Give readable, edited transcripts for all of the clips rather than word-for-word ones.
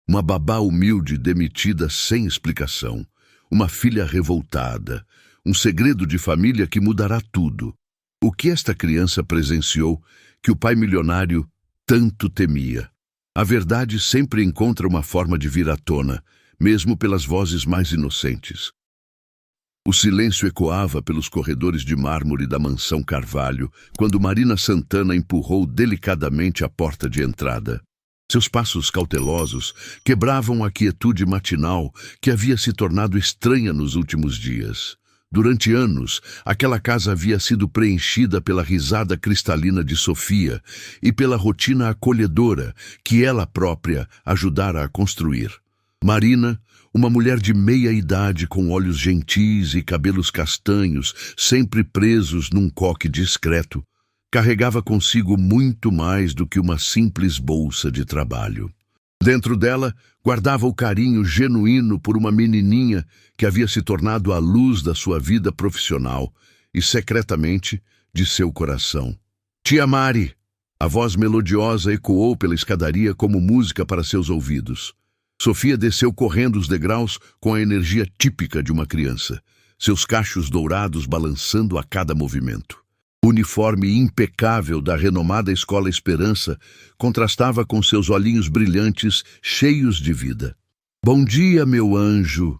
Uma babá humilde demitida sem explicação. Uma filha revoltada. Um segredo de família que mudará tudo. O que esta criança presenciou que o pai milionário tanto temia? A verdade sempre encontra uma forma de vir à tona, mesmo pelas vozes mais inocentes. O silêncio ecoava pelos corredores de mármore da mansão Carvalho, quando Marina Santana empurrou delicadamente a porta de entrada. Seus passos cautelosos quebravam a quietude matinal que havia se tornado estranha nos últimos dias. Durante anos, aquela casa havia sido preenchida pela risada cristalina de Sofia e pela rotina acolhedora que ela própria ajudara a construir. Marina, uma mulher de meia idade com olhos gentis e cabelos castanhos, sempre presos num coque discreto, carregava consigo muito mais do que uma simples bolsa de trabalho. Dentro dela, guardava o carinho genuíno por uma menininha que havia se tornado a luz da sua vida profissional e, secretamente, de seu coração. Tia Mari! A voz melodiosa ecoou pela escadaria como música para seus ouvidos. Sofia desceu correndo os degraus com a energia típica de uma criança, seus cachos dourados balançando a cada movimento. O uniforme impecável da renomada Escola Esperança contrastava com seus olhinhos brilhantes, cheios de vida. Bom dia, meu anjo!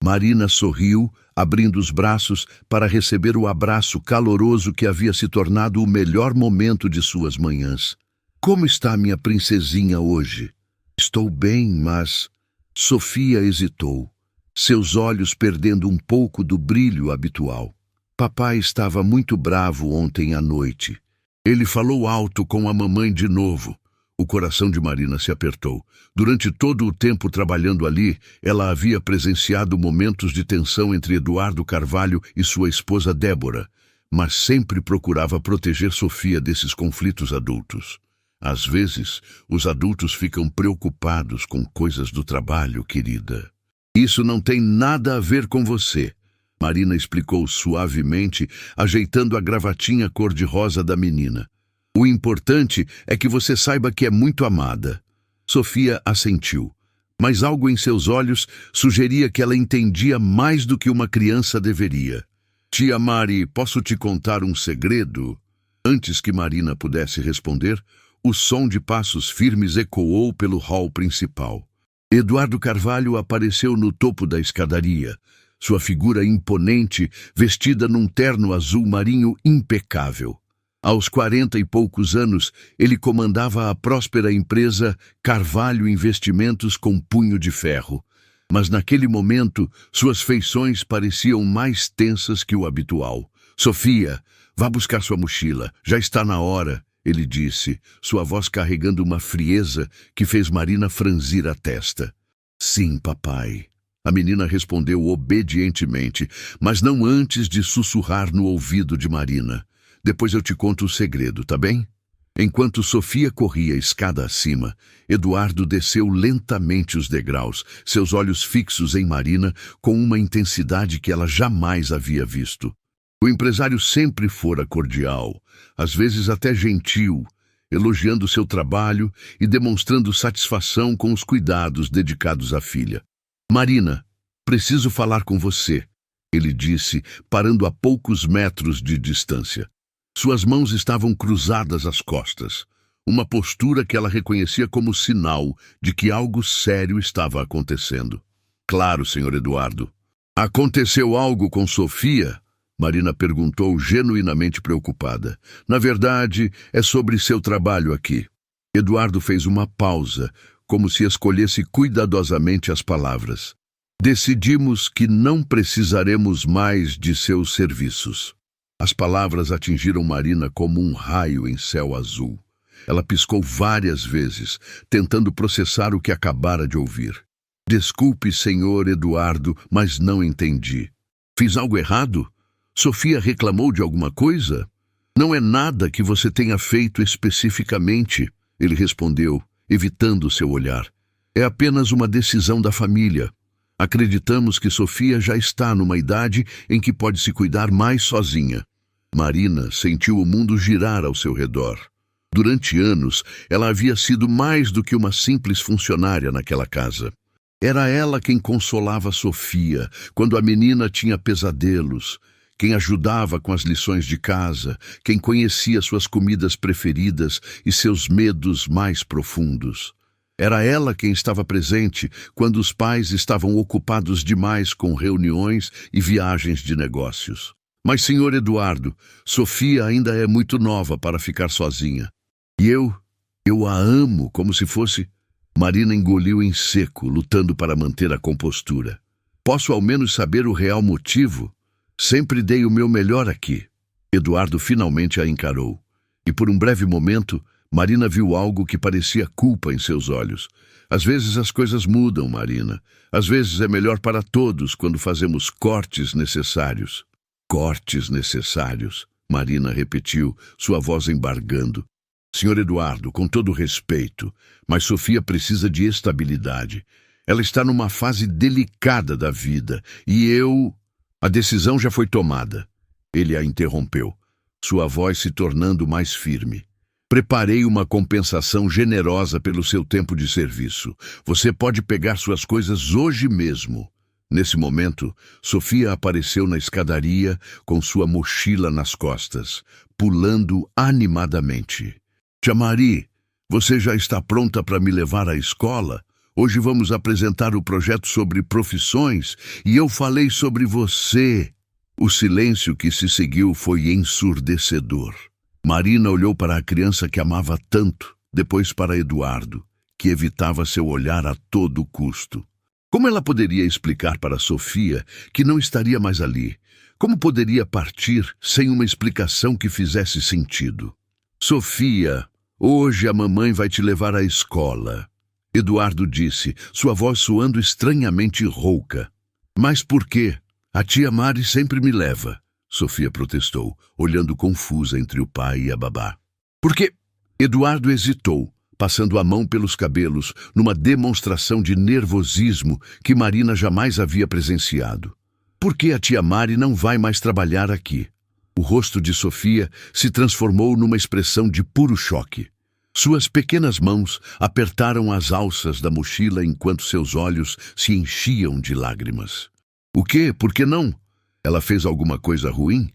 Marina sorriu, abrindo os braços para receber o abraço caloroso que havia se tornado o melhor momento de suas manhãs. Como está minha princesinha hoje? Estou bem, mas... Sofia hesitou, seus olhos perdendo um pouco do brilho habitual. Papai estava muito bravo ontem à noite. Ele falou alto com a mamãe de novo. O coração de Marina se apertou. Durante todo o tempo trabalhando ali, ela havia presenciado momentos de tensão entre Eduardo Carvalho e sua esposa Débora, mas sempre procurava proteger Sofia desses conflitos adultos. Às vezes, os adultos ficam preocupados com coisas do trabalho, querida. Isso não tem nada a ver com você. Marina explicou suavemente, ajeitando a gravatinha cor-de-rosa da menina. O importante é que você saiba que é muito amada. Sofia assentiu, mas algo em seus olhos sugeria que ela entendia mais do que uma criança deveria. Tia Mari, posso te contar um segredo? Antes que Marina pudesse responder, o som de passos firmes ecoou pelo hall principal. Eduardo Carvalho apareceu no topo da escadaria, sua figura imponente, vestida num terno azul marinho impecável. Aos 40 e poucos anos, ele comandava a próspera empresa Carvalho Investimentos com punho de ferro. Mas naquele momento, suas feições pareciam mais tensas que o habitual. Sofia, vá buscar sua mochila, já está na hora, ele disse, sua voz carregando uma frieza que fez Marina franzir a testa. Sim, papai. A menina respondeu obedientemente, mas não antes de sussurrar no ouvido de Marina. Depois eu te conto o segredo, tá bem? Enquanto Sofia corria escada acima, Eduardo desceu lentamente os degraus, seus olhos fixos em Marina com uma intensidade que ela jamais havia visto. O empresário sempre fora cordial, às vezes até gentil, elogiando seu trabalho e demonstrando satisfação com os cuidados dedicados à filha. Marina, preciso falar com você, ele disse, parando a poucos metros de distância. Suas mãos estavam cruzadas às costas, uma postura que ela reconhecia como sinal de que algo sério estava acontecendo. Claro, senhor Eduardo. Aconteceu algo com Sofia? Marina perguntou, genuinamente preocupada. Na verdade, é sobre seu trabalho aqui. Eduardo fez uma pausa, como se escolhesse cuidadosamente as palavras. Decidimos que não precisaremos mais de seus serviços. As palavras atingiram Marina como um raio em céu azul. Ela piscou várias vezes, tentando processar o que acabara de ouvir. Desculpe, senhor Eduardo, mas não entendi. Fiz algo errado? Sofia reclamou de alguma coisa? Não é nada que você tenha feito especificamente, ele respondeu, evitando seu olhar. É apenas uma decisão da família. Acreditamos que Sofia já está numa idade em que pode se cuidar mais sozinha. Marina sentiu o mundo girar ao seu redor. Durante anos, ela havia sido mais do que uma simples funcionária naquela casa. Era ela quem consolava Sofia quando a menina tinha pesadelos, quem ajudava com as lições de casa, quem conhecia suas comidas preferidas e seus medos mais profundos. Era ela quem estava presente quando os pais estavam ocupados demais com reuniões e viagens de negócios. Mas, senhor Eduardo, Sofia ainda é muito nova para ficar sozinha. E eu a amo como se fosse... Marina engoliu em seco, lutando para manter a compostura. Posso ao menos saber o real motivo? Sempre dei o meu melhor aqui. Eduardo finalmente a encarou. E por um breve momento, Marina viu algo que parecia culpa em seus olhos. Às vezes as coisas mudam, Marina. Às vezes é melhor para todos quando fazemos cortes necessários. Cortes necessários, Marina repetiu, sua voz embargando. Senhor Eduardo, com todo respeito, mas Sofia precisa de estabilidade. Ela está numa fase delicada da vida e A decisão já foi tomada. Ele a interrompeu, sua voz se tornando mais firme. Preparei uma compensação generosa pelo seu tempo de serviço. Você pode pegar suas coisas hoje mesmo. Nesse momento, Sofia apareceu na escadaria com sua mochila nas costas, pulando animadamente. Tia Mari, você já está pronta para me levar à escola? Hoje vamos apresentar o projeto sobre profissões e eu falei sobre você. O silêncio que se seguiu foi ensurdecedor. Marina olhou para a criança que amava tanto, depois para Eduardo, que evitava seu olhar a todo custo. Como ela poderia explicar para Sofia que não estaria mais ali? Como poderia partir sem uma explicação que fizesse sentido? Sofia, hoje a mamãe vai te levar à escola. Eduardo disse, sua voz soando estranhamente rouca. Mas por quê? A tia Mari sempre me leva, Sofia protestou, olhando confusa entre o pai e a babá. Por quê? Eduardo hesitou, passando a mão pelos cabelos, numa demonstração de nervosismo que Marina jamais havia presenciado. Por que a tia Mari não vai mais trabalhar aqui? O rosto de Sofia se transformou numa expressão de puro choque. Suas pequenas mãos apertaram as alças da mochila enquanto seus olhos se enchiam de lágrimas. O quê? Por que não? Ela fez alguma coisa ruim?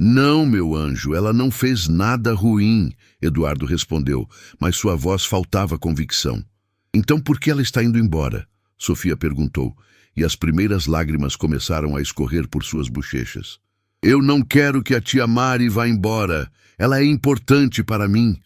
Não, meu anjo, ela não fez nada ruim, Eduardo respondeu, mas sua voz faltava convicção. Então por que ela está indo embora? Sofia perguntou, e as primeiras lágrimas começaram a escorrer por suas bochechas. Eu não quero que a tia Mari vá embora. Ela é importante para mim.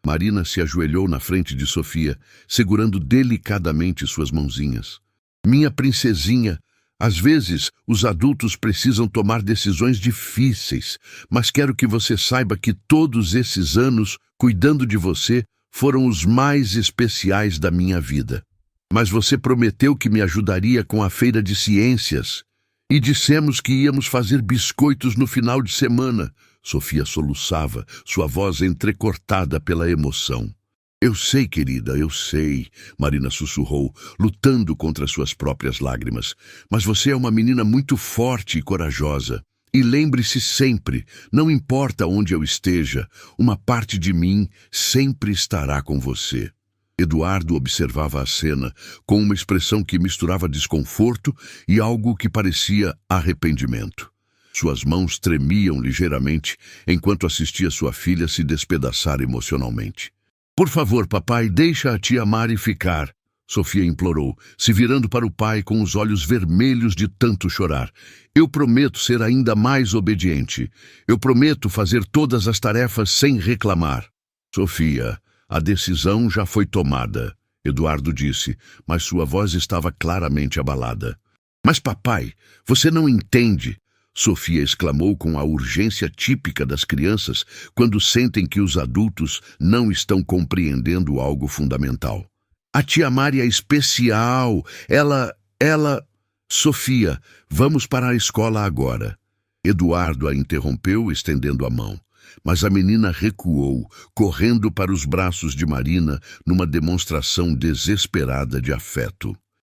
Marina se ajoelhou na frente de Sofia, segurando delicadamente suas mãozinhas. Minha princesinha, às vezes os adultos precisam tomar decisões difíceis, mas quero que você saiba que todos esses anos, cuidando de você, foram os mais especiais da minha vida. Mas você prometeu que me ajudaria com a feira de ciências. E dissemos que íamos fazer biscoitos no final de semana. Sofia soluçava, sua voz entrecortada pela emoção. Eu sei, querida, eu sei, Marina sussurrou, lutando contra suas próprias lágrimas. Mas você é uma menina muito forte e corajosa. E lembre-se sempre, não importa onde eu esteja, uma parte de mim sempre estará com você. Eduardo observava a cena com uma expressão que misturava desconforto e algo que parecia arrependimento. Suas mãos tremiam ligeiramente enquanto assistia sua filha se despedaçar emocionalmente. Por favor, papai, deixa a tia Mari ficar, Sofia implorou, se virando para o pai com os olhos vermelhos de tanto chorar. Eu prometo ser ainda mais obediente. Eu prometo fazer todas as tarefas sem reclamar. Sofia, a decisão já foi tomada, Eduardo disse, mas sua voz estava claramente abalada. Mas papai, você não entende, Sofia exclamou com a urgência típica das crianças quando sentem que os adultos não estão compreendendo algo fundamental. A tia Mari é especial, ela... Sofia, vamos para a escola agora. Eduardo a interrompeu, estendendo a mão. Mas a menina recuou, correndo para os braços de Marina numa demonstração desesperada de afeto.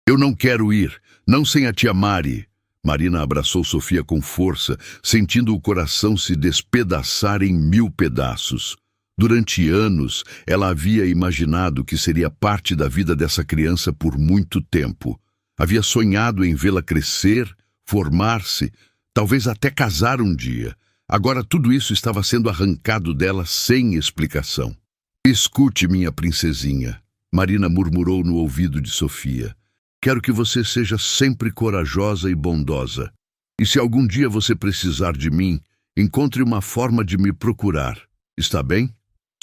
Eu não quero ir, não sem a tia Mari. Marina abraçou Sofia com força, sentindo o coração se despedaçar em 1000 pedaços. Durante anos, ela havia imaginado que seria parte da vida dessa criança por muito tempo. Havia sonhado em vê-la crescer, formar-se, talvez até casar um dia. Agora tudo isso estava sendo arrancado dela sem explicação. Escute, minha princesinha, Marina murmurou no ouvido de Sofia. Quero que você seja sempre corajosa e bondosa. E se algum dia você precisar de mim, encontre uma forma de me procurar. Está bem?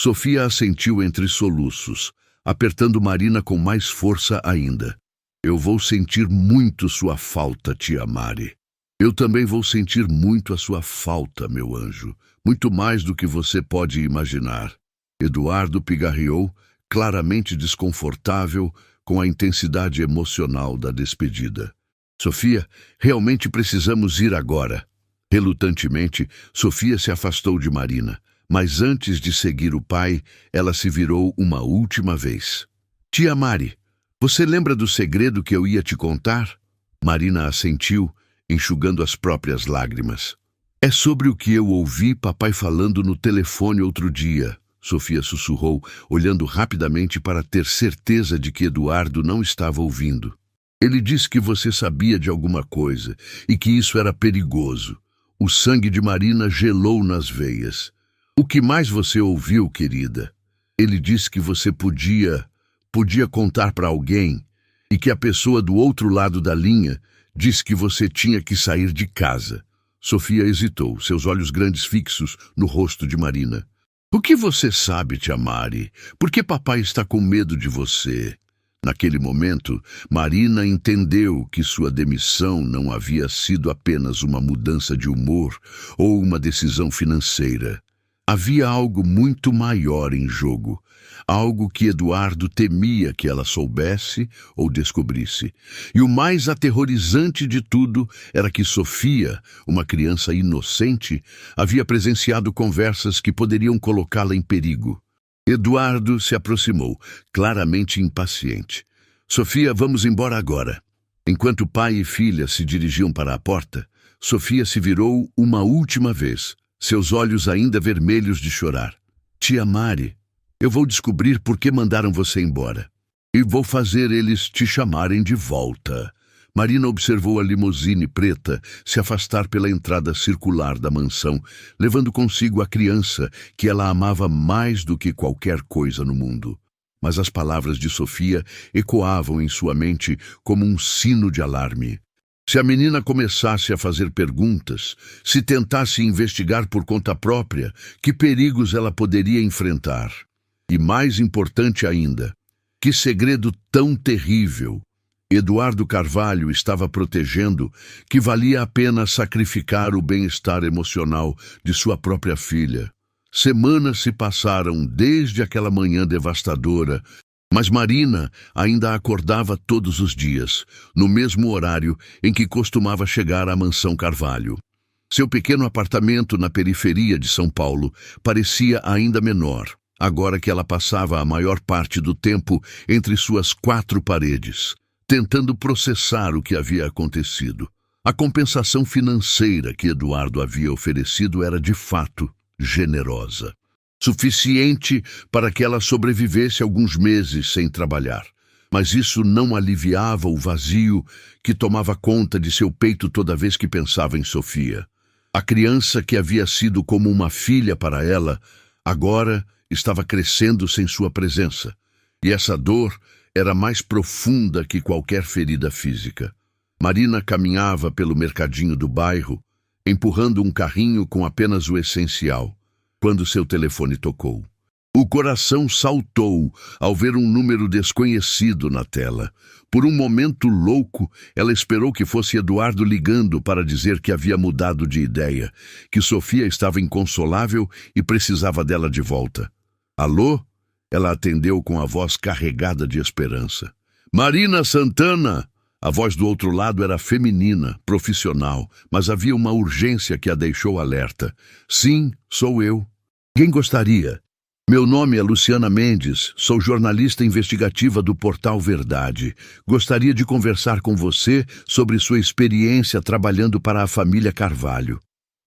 Sofia assentiu entre soluços, apertando Marina com mais força ainda. Eu vou sentir muito sua falta, tia Mari. Eu também vou sentir muito a sua falta, meu anjo. Muito mais do que você pode imaginar. Eduardo pigarreou, claramente desconfortável com a intensidade emocional da despedida. Sofia, realmente precisamos ir agora. Relutantemente, Sofia se afastou de Marina, mas antes de seguir o pai, ela se virou uma última vez. Tia Mari, você lembra do segredo que eu ia te contar? Marina assentiu, enxugando as próprias lágrimas. É sobre o que eu ouvi papai falando no telefone outro dia, Sofia sussurrou, olhando rapidamente para ter certeza de que Eduardo não estava ouvindo. Ele disse que você sabia de alguma coisa e que isso era perigoso. O sangue de Marina gelou nas veias. O que mais você ouviu, querida? Ele disse que você podia contar para alguém e que a pessoa do outro lado da linha disse que você tinha que sair de casa. Sofia hesitou, seus olhos grandes fixos no rosto de Marina. O que você sabe, tia Mari? Por que papai está com medo de você? Naquele momento, Marina entendeu que sua demissão não havia sido apenas uma mudança de humor ou uma decisão financeira. Havia algo muito maior em jogo, algo que Eduardo temia que ela soubesse ou descobrisse. E o mais aterrorizante de tudo era que Sofia, uma criança inocente, havia presenciado conversas que poderiam colocá-la em perigo. Eduardo se aproximou, claramente impaciente. Sofia, vamos embora agora. Enquanto pai e filha se dirigiam para a porta, Sofia se virou uma última vez, seus olhos ainda vermelhos de chorar. Tia Mari, eu vou descobrir por que mandaram você embora. E vou fazer eles te chamarem de volta. Marina observou a limusine preta se afastar pela entrada circular da mansão, levando consigo a criança que ela amava mais do que qualquer coisa no mundo. Mas as palavras de Sofia ecoavam em sua mente como um sino de alarme. Se a menina começasse a fazer perguntas, se tentasse investigar por conta própria, que perigos ela poderia enfrentar? E mais importante ainda, que segredo tão terrível Eduardo Carvalho estava protegendo que valia a pena sacrificar o bem-estar emocional de sua própria filha. Semanas se passaram desde aquela manhã devastadora, mas Marina ainda acordava todos os dias, no mesmo horário em que costumava chegar à mansão Carvalho. Seu pequeno apartamento na periferia de São Paulo parecia ainda menor, agora que ela passava a maior parte do tempo entre suas quatro paredes, tentando processar o que havia acontecido. A compensação financeira que Eduardo havia oferecido era, de fato, generosa. Suficiente para que ela sobrevivesse alguns meses sem trabalhar. Mas isso não aliviava o vazio que tomava conta de seu peito toda vez que pensava em Sofia. A criança que havia sido como uma filha para ela, agora estava crescendo sem sua presença. E essa dor era mais profunda que qualquer ferida física. Marina caminhava pelo mercadinho do bairro, empurrando um carrinho com apenas o essencial, quando seu telefone tocou. O coração saltou ao ver um número desconhecido na tela. Por um momento louco, ela esperou que fosse Eduardo ligando para dizer que havia mudado de ideia, que Sofia estava inconsolável e precisava dela de volta. Alô? Ela atendeu com a voz carregada de esperança. Marina Santana! A voz do outro lado era feminina, profissional, mas havia uma urgência que a deixou alerta. Sim, sou eu. Quem gostaria? Meu nome é Luciana Mendes, sou jornalista investigativa do Portal Verdade. Gostaria de conversar com você sobre sua experiência trabalhando para a família Carvalho.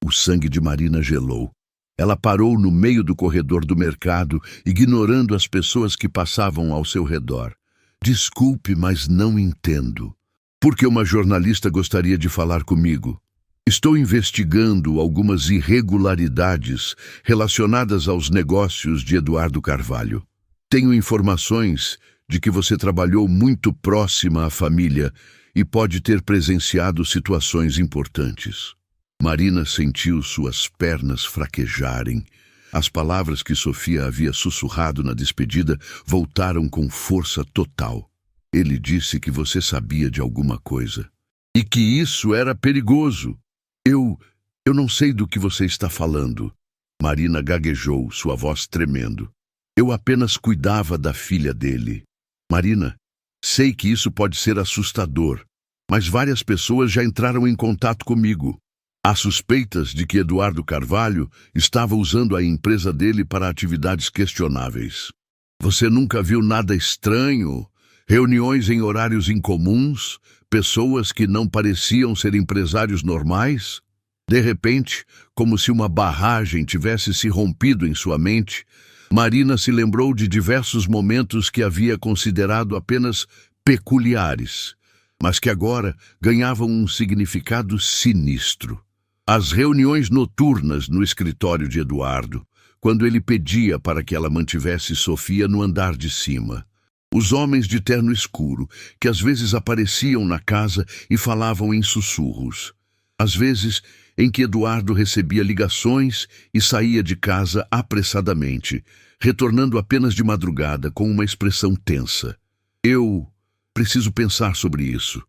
O sangue de Marina gelou. Ela parou no meio do corredor do mercado, ignorando as pessoas que passavam ao seu redor. Desculpe, mas não entendo. Por que uma jornalista gostaria de falar comigo? Estou investigando algumas irregularidades relacionadas aos negócios de Eduardo Carvalho. Tenho informações de que você trabalhou muito próxima à família e pode ter presenciado situações importantes. Marina sentiu suas pernas fraquejarem. As palavras que Sofia havia sussurrado na despedida voltaram com força total. Ele disse que você sabia de alguma coisa e que isso era perigoso. Eu não sei do que você está falando. Marina gaguejou, sua voz tremendo. Eu apenas cuidava da filha dele. Marina, sei que isso pode ser assustador, mas várias pessoas já entraram em contato comigo. Há suspeitas de que Eduardo Carvalho estava usando a empresa dele para atividades questionáveis. Você nunca viu nada estranho? Reuniões em horários incomuns? Pessoas que não pareciam ser empresários normais? De repente, como se uma barragem tivesse se rompido em sua mente, Marina se lembrou de diversos momentos que havia considerado apenas peculiares, mas que agora ganhavam um significado sinistro. As reuniões noturnas no escritório de Eduardo, quando ele pedia para que ela mantivesse Sofia no andar de cima. Os homens de terno escuro, que às vezes apareciam na casa e falavam em sussurros. Às vezes, em que Eduardo recebia ligações e saía de casa apressadamente, retornando apenas de madrugada com uma expressão tensa. Eu preciso pensar sobre isso,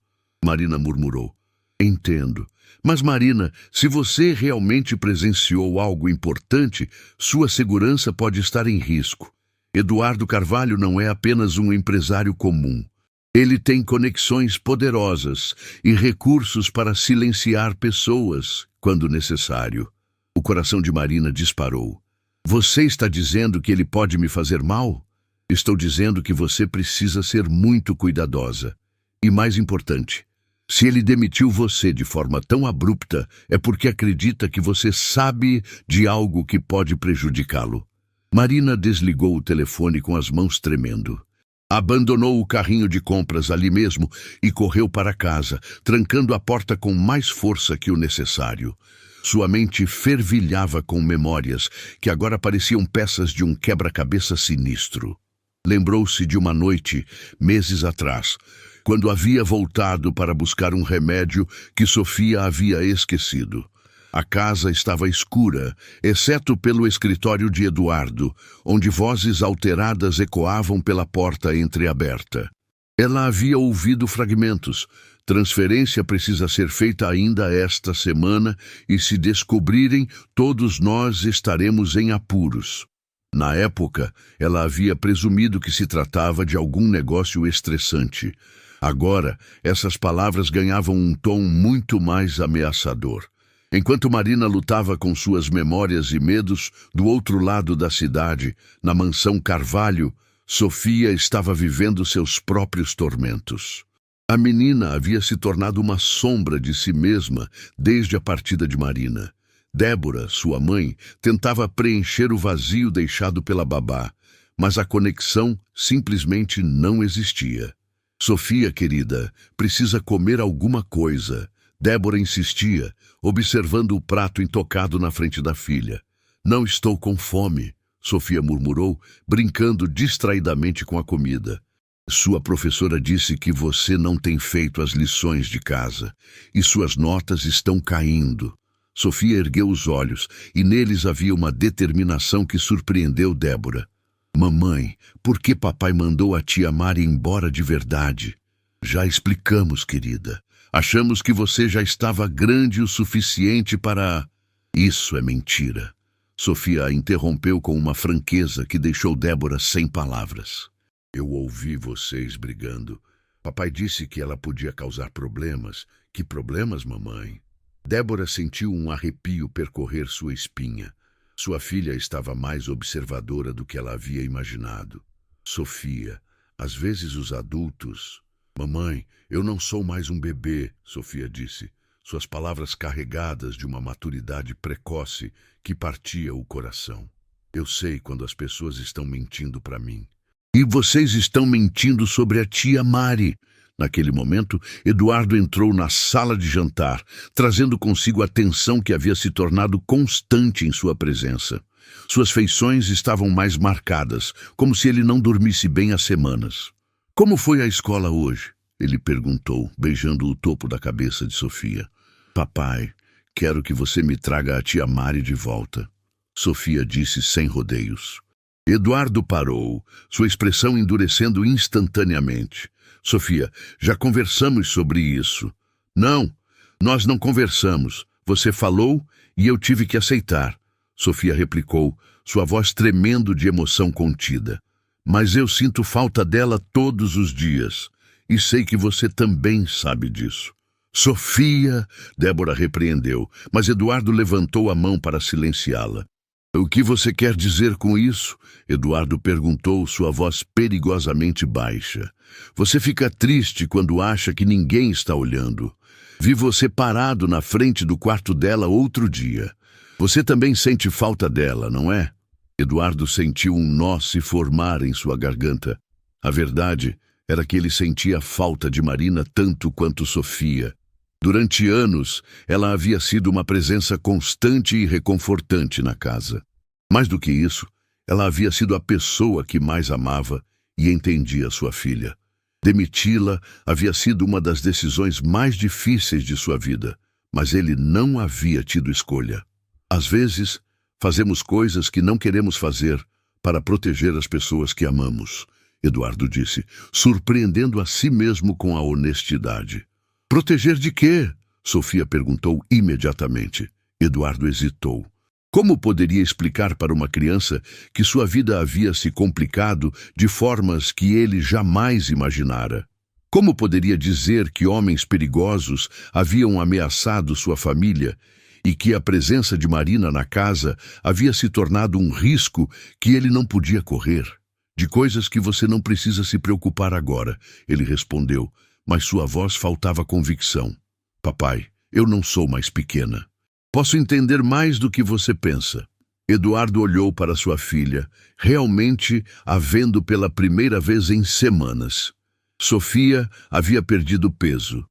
Marina murmurou. Entendo. Mas, Marina, se você realmente presenciou algo importante, sua segurança pode estar em risco. Eduardo Carvalho não é apenas um empresário comum. Ele tem conexões poderosas e recursos para silenciar pessoas, quando necessário. O coração de Marina disparou. Você está dizendo que ele pode me fazer mal? Estou dizendo que você precisa ser muito cuidadosa. E mais importante, se ele demitiu você de forma tão abrupta, é porque acredita que você sabe de algo que pode prejudicá-lo. Marina desligou o telefone com as mãos tremendo. Abandonou o carrinho de compras ali mesmo e correu para casa, trancando a porta com mais força que o necessário. Sua mente fervilhava com memórias que agora pareciam peças de um quebra-cabeça sinistro. Lembrou-se de uma noite, meses atrás, quando havia voltado para buscar um remédio que Sofia havia esquecido. A casa estava escura, exceto pelo escritório de Eduardo, onde vozes alteradas ecoavam pela porta entreaberta. Ela havia ouvido fragmentos. Transferência precisa ser feita ainda esta semana e, se descobrirem, todos nós estaremos em apuros. Na época, ela havia presumido que se tratava de algum negócio estressante. Agora, essas palavras ganhavam um tom muito mais ameaçador. Enquanto Marina lutava com suas memórias e medos, do outro lado da cidade, na mansão Carvalho, Sofia estava vivendo seus próprios tormentos. A menina havia se tornado uma sombra de si mesma desde a partida de Marina. Débora, sua mãe, tentava preencher o vazio deixado pela babá, mas a conexão simplesmente não existia. Sofia, querida, precisa comer alguma coisa. Débora insistia, observando o prato intocado na frente da filha. Não estou com fome, Sofia murmurou, brincando distraidamente com a comida. Sua professora disse que você não tem feito as lições de casa e suas notas estão caindo. Sofia ergueu os olhos e neles havia uma determinação que surpreendeu Débora. Mamãe, por que papai mandou a tia Mari embora de verdade? Já explicamos, querida. Achamos que você já estava grande o suficiente para... Isso é mentira. Sofia a interrompeu com uma franqueza que deixou Débora sem palavras. Eu ouvi vocês brigando. Papai disse que ela podia causar problemas. Que problemas, mamãe? Débora sentiu um arrepio percorrer sua espinha. Sua filha estava mais observadora do que ela havia imaginado. Sofia, às vezes os adultos... Mamãe, eu não sou mais um bebê, Sofia disse. suas palavras carregadas de uma maturidade precoce que partia o coração. Eu sei quando as pessoas estão mentindo para mim. E vocês estão mentindo sobre a tia Mari. Naquele momento, Eduardo entrou na sala de jantar, trazendo consigo a tensão que havia se tornado constante em sua presença. Suas feições estavam mais marcadas, como se ele não dormisse bem há semanas. Como foi a escola hoje? Ele perguntou, beijando o topo da cabeça de Sofia. Papai, quero que você me traga a tia Mari de volta. Sofia disse sem rodeios. Eduardo parou, sua expressão endurecendo instantaneamente. Sofia, já conversamos sobre isso. Não, nós não conversamos. Você falou e eu tive que aceitar. Sofia replicou, sua voz tremendo de emoção contida. Mas eu sinto falta dela todos os dias. E sei que você também sabe disso. Sofia, Débora repreendeu, mas Eduardo levantou a mão para silenciá-la. O que você quer dizer com isso? Eduardo perguntou, sua voz perigosamente baixa. Você fica triste quando acha que ninguém está olhando. Vi você parado na frente do quarto dela outro dia. Você também sente falta dela, não é? Eduardo sentiu um nó se formar em sua garganta. A verdade era que ele sentia falta de Marina tanto quanto Sofia. Durante anos, ela havia sido uma presença constante e reconfortante na casa. Mais do que isso, ela havia sido a pessoa que mais amava e entendia sua filha. Demiti-la havia sido uma das decisões mais difíceis de sua vida, mas ele não havia tido escolha. Às vezes, fazemos coisas que não queremos fazer para proteger as pessoas que amamos, Eduardo disse, surpreendendo a si mesmo com a honestidade. Proteger de quê? Sofia perguntou imediatamente. Eduardo hesitou. Como poderia explicar para uma criança que sua vida havia se complicado de formas que ele jamais imaginara? Como poderia dizer que homens perigosos haviam ameaçado sua família e que a presença de Marina na casa havia se tornado um risco que ele não podia correr? De coisas que você não precisa se preocupar agora, ele respondeu, mas sua voz faltava convicção. Papai, eu não sou mais pequena. Posso entender mais do que você pensa. Eduardo olhou para sua filha, realmente a vendo pela primeira vez em semanas. Sofia havia perdido peso.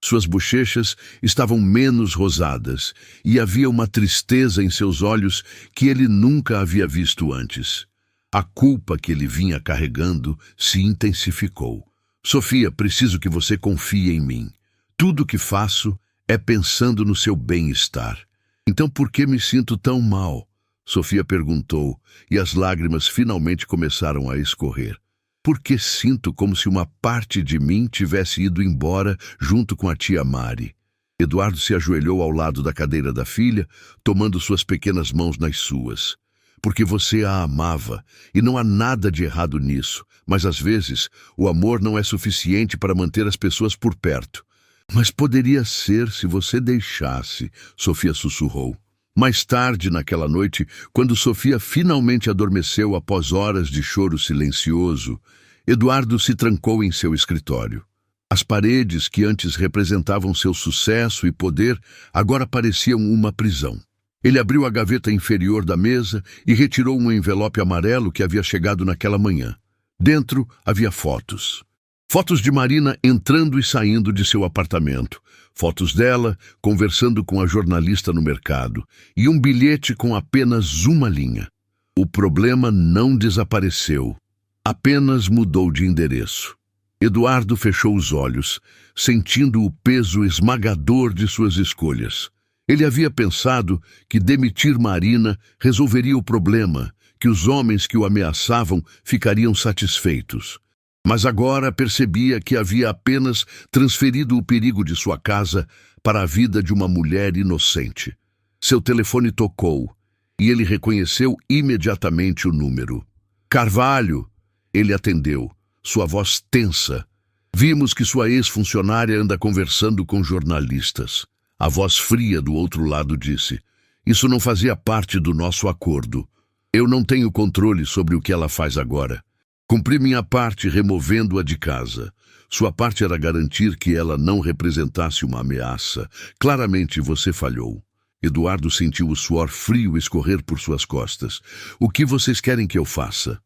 Suas bochechas estavam menos rosadas e havia uma tristeza em seus olhos que ele nunca havia visto antes. A culpa que ele vinha carregando se intensificou. Sofia, preciso que você confie em mim. Tudo o que faço é pensando no seu bem-estar. Então por que me sinto tão mal? Sofia perguntou, e as lágrimas finalmente começaram a escorrer. Porque sinto como se uma parte de mim tivesse ido embora junto com a tia Mari. Eduardo se ajoelhou ao lado da cadeira da filha, tomando suas pequenas mãos nas suas. Porque você a amava, e não há nada de errado nisso, mas às vezes o amor não é suficiente para manter as pessoas por perto. Mas poderia ser se você deixasse, Sofia sussurrou. Mais tarde naquela noite, quando Sofia finalmente adormeceu após horas de choro silencioso, Eduardo se trancou em seu escritório. As paredes que antes representavam seu sucesso e poder agora pareciam uma prisão. Ele abriu a gaveta inferior da mesa e retirou um envelope amarelo que havia chegado naquela manhã. Dentro havia fotos. Fotos de Marina entrando e saindo de seu apartamento. Fotos dela conversando com a jornalista no mercado. E um bilhete com apenas uma linha. O problema não desapareceu. Apenas mudou de endereço. Eduardo fechou os olhos, sentindo o peso esmagador de suas escolhas. Ele havia pensado que demitir Marina resolveria o problema, que os homens que o ameaçavam ficariam satisfeitos. Mas agora percebia que havia apenas transferido o perigo de sua casa para a vida de uma mulher inocente. Seu telefone tocou e ele reconheceu imediatamente o número. Carvalho! Ele atendeu, sua voz tensa. Vimos que sua ex-funcionária anda conversando com jornalistas. A voz fria do outro lado disse, isso não fazia parte do nosso acordo. Eu não tenho controle sobre o que ela faz agora. Cumpri minha parte removendo-a de casa. Sua parte era garantir que ela não representasse uma ameaça. Claramente você falhou. Eduardo sentiu o suor frio escorrer por suas costas. O que vocês querem que eu faça?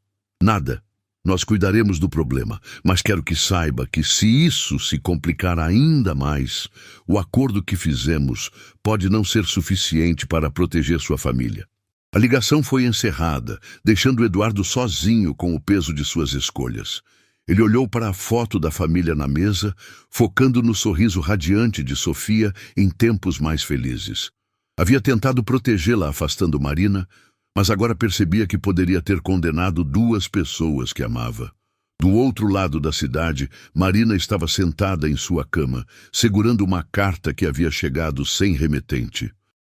Nada. Nós cuidaremos do problema, mas quero que saiba que se isso se complicar ainda mais, o acordo que fizemos pode não ser suficiente para proteger sua família. A ligação foi encerrada, deixando Eduardo sozinho com o peso de suas escolhas. Ele olhou para a foto da família na mesa, focando no sorriso radiante de Sofia em tempos mais felizes. Havia tentado protegê-la afastando Marina, mas agora percebia que poderia ter condenado duas pessoas que amava. Do outro lado da cidade, Marina estava sentada em sua cama, segurando uma carta que havia chegado sem remetente.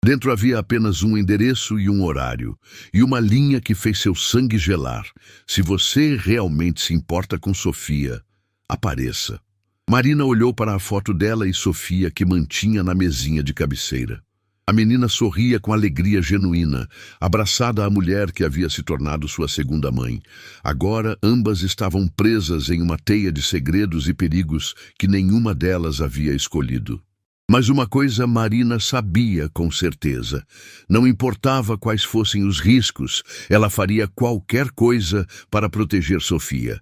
Dentro havia apenas um endereço e um horário, e uma linha que fez seu sangue gelar. Se você realmente se importa com Sofia, apareça. Marina olhou para a foto dela e Sofia que mantinha na mesinha de cabeceira. A menina sorria com alegria genuína, abraçada à mulher que havia se tornado sua segunda mãe. Agora, ambas estavam presas em uma teia de segredos e perigos que nenhuma delas havia escolhido. Mas uma coisa Marina sabia com certeza. Não importava quais fossem os riscos, ela faria qualquer coisa para proteger Sofia.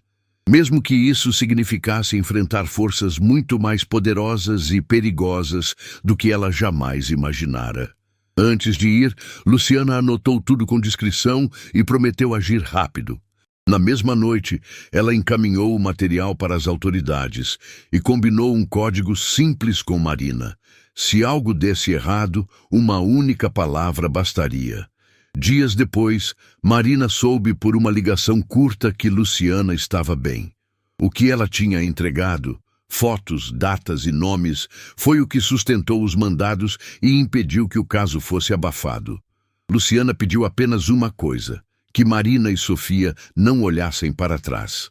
Mesmo que isso significasse enfrentar forças muito mais poderosas e perigosas do que ela jamais imaginara. Antes de ir, Luciana anotou tudo com discrição e prometeu agir rápido. Na mesma noite, ela encaminhou o material para as autoridades e combinou um código simples com Marina. Se algo desse errado, uma única palavra bastaria. Dias depois, Marina soube por uma ligação curta que Luciana estava bem. O que ela tinha entregado, fotos, datas e nomes, foi o que sustentou os mandados e impediu que o caso fosse abafado. Luciana pediu apenas uma coisa: que Marina e Sofia não olhassem para trás.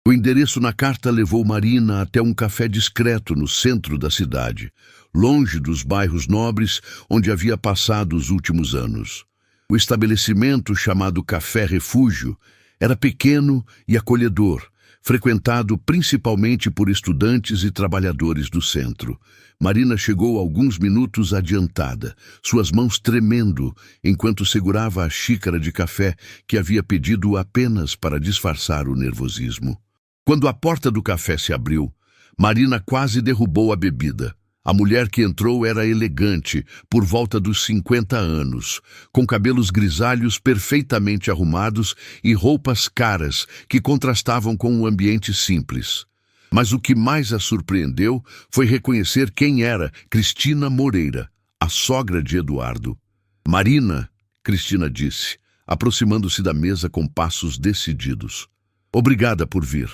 O endereço na carta levou Marina até um café discreto no centro da cidade, longe dos bairros nobres onde havia passado os últimos anos. O estabelecimento, chamado Café Refúgio, era pequeno e acolhedor, frequentado principalmente por estudantes e trabalhadores do centro. Marina chegou alguns minutos adiantada, suas mãos tremendo, enquanto segurava a xícara de café que havia pedido apenas para disfarçar o nervosismo. Quando a porta do café se abriu, Marina quase derrubou a bebida. A mulher que entrou era elegante, por volta dos 50 anos, com cabelos grisalhos perfeitamente arrumados e roupas caras que contrastavam com um ambiente simples. Mas o que mais a surpreendeu foi reconhecer quem era Cristina Moreira, a sogra de Eduardo. "Marina", Cristina disse, aproximando-se da mesa com passos decididos. "Obrigada por vir."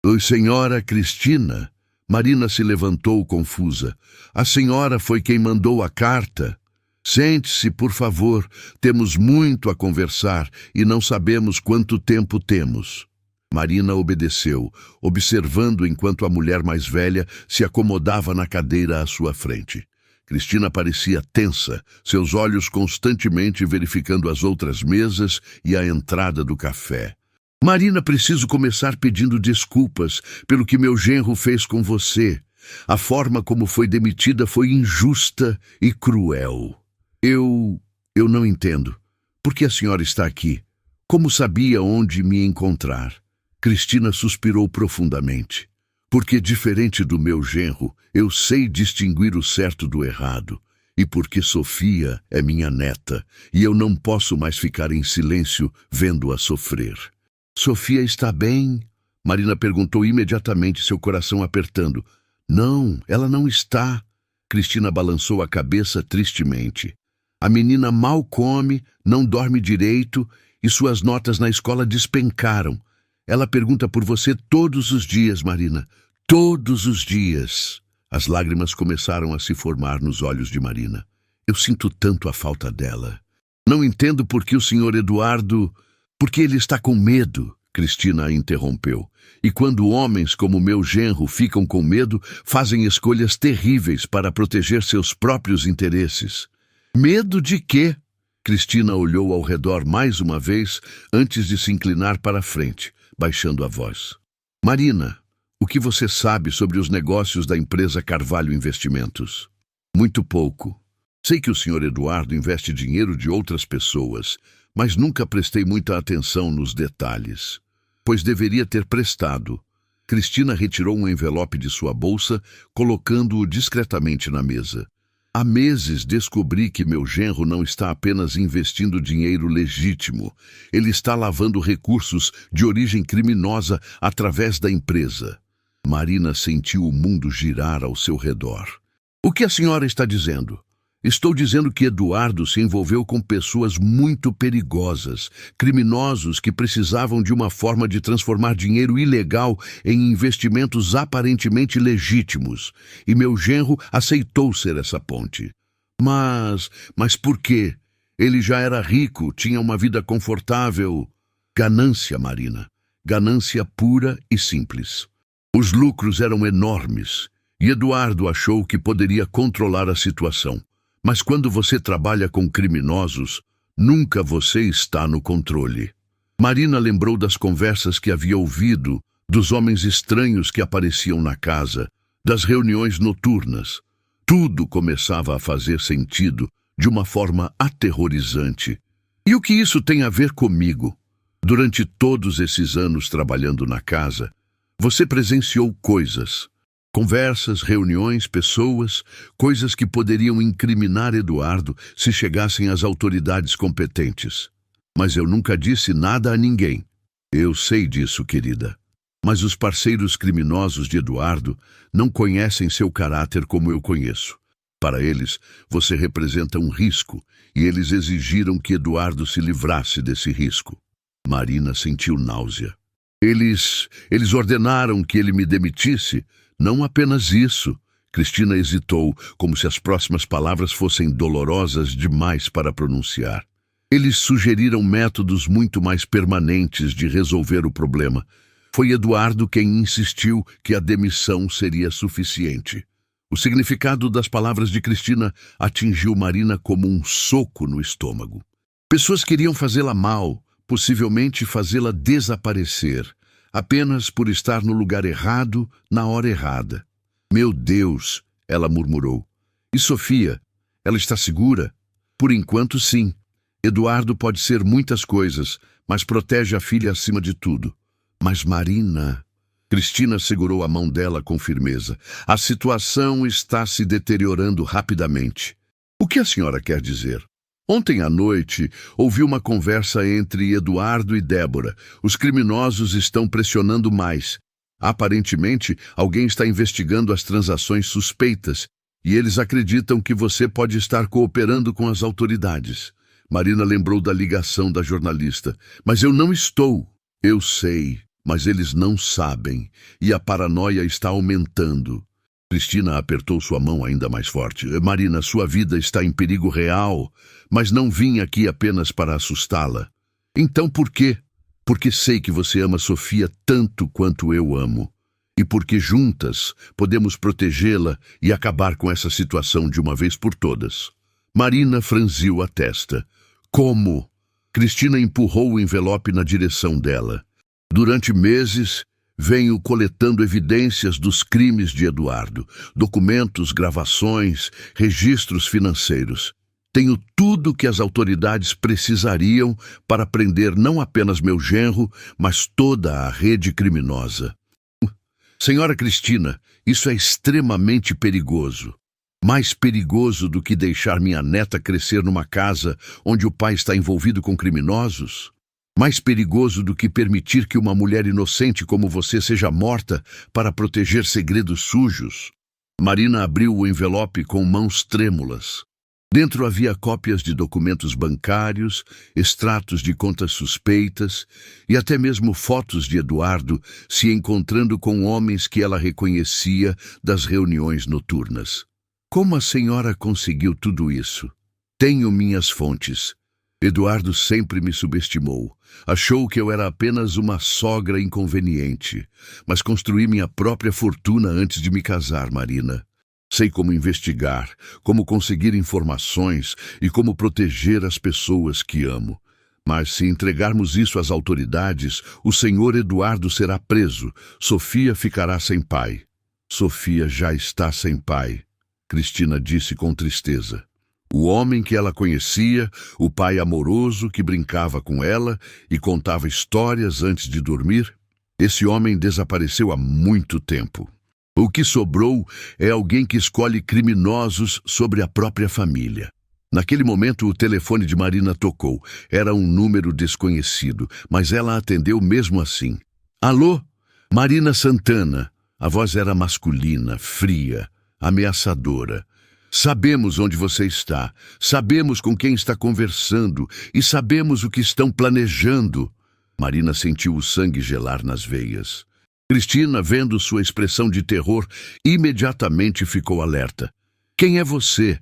"Oi, senhora Cristina." Marina se levantou confusa. "A senhora foi quem mandou a carta?" "Sente-se, por favor. Temos muito a conversar e não sabemos quanto tempo temos." Marina obedeceu, observando enquanto a mulher mais velha se acomodava na cadeira à sua frente. Cristina parecia tensa, seus olhos constantemente verificando as outras mesas e a entrada do café. "Marina, preciso começar pedindo desculpas pelo que meu genro fez com você. A forma como foi demitida foi injusta e cruel." Eu não entendo. Por que a senhora está aqui? Como sabia onde me encontrar?" Cristina suspirou profundamente. "Porque, diferente do meu genro, eu sei distinguir o certo do errado. E porque Sofia é minha neta, e eu não posso mais ficar em silêncio vendo-a sofrer." "Sofia está bem?" Marina perguntou imediatamente, seu coração apertando. "Não, ela não está." Cristina balançou a cabeça tristemente. "A menina mal come, não dorme direito e suas notas na escola despencaram. Ela pergunta por você todos os dias, Marina. Todos os dias." As lágrimas começaram a se formar nos olhos de Marina. "Eu sinto tanto a falta dela. Não entendo por que o senhor Eduardo... Porque ele está com medo." Cristina a interrompeu. "E quando homens como meu genro ficam com medo, fazem escolhas terríveis para proteger seus próprios interesses." "Medo de quê?" Cristina olhou ao redor mais uma vez, antes de se inclinar para a frente, baixando a voz. "Marina, O que você sabe sobre os negócios da empresa Carvalho Investimentos? Muito pouco. Sei que o Sr. Eduardo investe dinheiro de outras pessoas, mas nunca prestei muita atenção nos detalhes, pois deveria ter prestado. Cristina retirou um envelope de sua bolsa, colocando-o discretamente na mesa. Há meses descobri que meu genro não está apenas investindo dinheiro legítimo, ele está lavando recursos de origem criminosa através da empresa. Marina sentiu o mundo girar ao seu redor. O que a senhora está dizendo? Estou dizendo que Eduardo se envolveu com pessoas muito perigosas, criminosos que precisavam de uma forma de transformar dinheiro ilegal em investimentos aparentemente legítimos, e meu genro aceitou ser essa ponte. Mas por quê? Ele já era rico, tinha uma vida confortável. Ganância, Marina. Ganância pura e simples. Os lucros eram enormes, e Eduardo achou que poderia controlar a situação. Mas quando você trabalha com criminosos, nunca você está no controle. Marina lembrou das conversas que havia ouvido, dos homens estranhos que apareciam na casa, das reuniões noturnas. Tudo começava a fazer sentido de uma forma aterrorizante. E o que isso tem a ver comigo? Durante todos esses anos trabalhando na casa, você presenciou coisas. Conversas, reuniões, pessoas, coisas que poderiam incriminar Eduardo se chegassem às autoridades competentes. Mas eu nunca disse nada a ninguém. Eu sei disso, querida. Mas os parceiros criminosos de Eduardo não conhecem seu caráter como eu conheço. Para eles, você representa um risco, e eles exigiram que Eduardo se livrasse desse risco. Marina sentiu náusea. Eles ordenaram que ele me demitisse. Não apenas isso. Cristina hesitou, como se as próximas palavras fossem dolorosas demais para pronunciar. Eles sugeriram métodos muito mais permanentes de resolver o problema. Foi Eduardo quem insistiu que a demissão seria suficiente. O significado das palavras de Cristina atingiu Marina como um soco no estômago. Pessoas queriam fazê-la mal, possivelmente fazê-la desaparecer, apenas por estar no lugar errado, na hora errada. Meu Deus, ela murmurou. E Sofia? Ela está segura? Por enquanto, sim. Eduardo pode ser muitas coisas, mas protege a filha acima de tudo. Mas Marina... Cristina segurou a mão dela com firmeza. A situação está se deteriorando rapidamente. O que a senhora quer dizer? Ontem à noite, ouvi uma conversa entre Eduardo e Débora. Os criminosos estão pressionando mais. Aparentemente, alguém está investigando as transações suspeitas, e eles acreditam que você pode estar cooperando com as autoridades. Marina lembrou da ligação da jornalista. Mas eu não estou. Eu sei, mas eles não sabem, e a paranoia está aumentando. Cristina apertou sua mão ainda mais forte. Marina, sua vida está em perigo real, mas não vim aqui apenas para assustá-la. Então por quê? Porque sei que você ama Sofia tanto quanto eu amo. E porque juntas podemos protegê-la e acabar com essa situação de uma vez por todas. Marina franziu a testa. Como? Cristina empurrou o envelope na direção dela. Durante meses, venho coletando evidências dos crimes de Eduardo, documentos, gravações, registros financeiros. Tenho tudo que as autoridades precisariam para prender não apenas meu genro, mas toda a rede criminosa. Senhora Cristina, isso é extremamente perigoso. Mais perigoso do que deixar minha neta crescer numa casa onde o pai está envolvido com criminosos? Mais perigoso do que permitir que uma mulher inocente como você seja morta para proteger segredos sujos? Marina abriu o envelope com mãos trêmulas. Dentro havia cópias de documentos bancários, extratos de contas suspeitas e até mesmo fotos de Eduardo se encontrando com homens que ela reconhecia das reuniões noturnas. Como a senhora conseguiu tudo isso? Tenho minhas fontes. Eduardo sempre me subestimou. Achou que eu era apenas uma sogra inconveniente. Mas construí minha própria fortuna antes de me casar, Marina. Sei como investigar, como conseguir informações e como proteger as pessoas que amo. Mas se entregarmos isso às autoridades, o senhor Eduardo será preso. Sofia ficará sem pai. Sofia já está sem pai, Cristina disse com tristeza. O homem que ela conhecia, o pai amoroso que brincava com ela e contava histórias antes de dormir, esse homem desapareceu há muito tempo. O que sobrou é alguém que escolhe criminosos sobre a própria família. Naquele momento, o telefone de Marina tocou. Era um número desconhecido, mas ela atendeu mesmo assim. Alô? Marina Santana. A voz era masculina, fria, ameaçadora. Sabemos onde você está, sabemos com quem está conversando e sabemos o que estão planejando. Marina sentiu o sangue gelar nas veias. Cristina, vendo sua expressão de terror, imediatamente ficou alerta. Quem é você?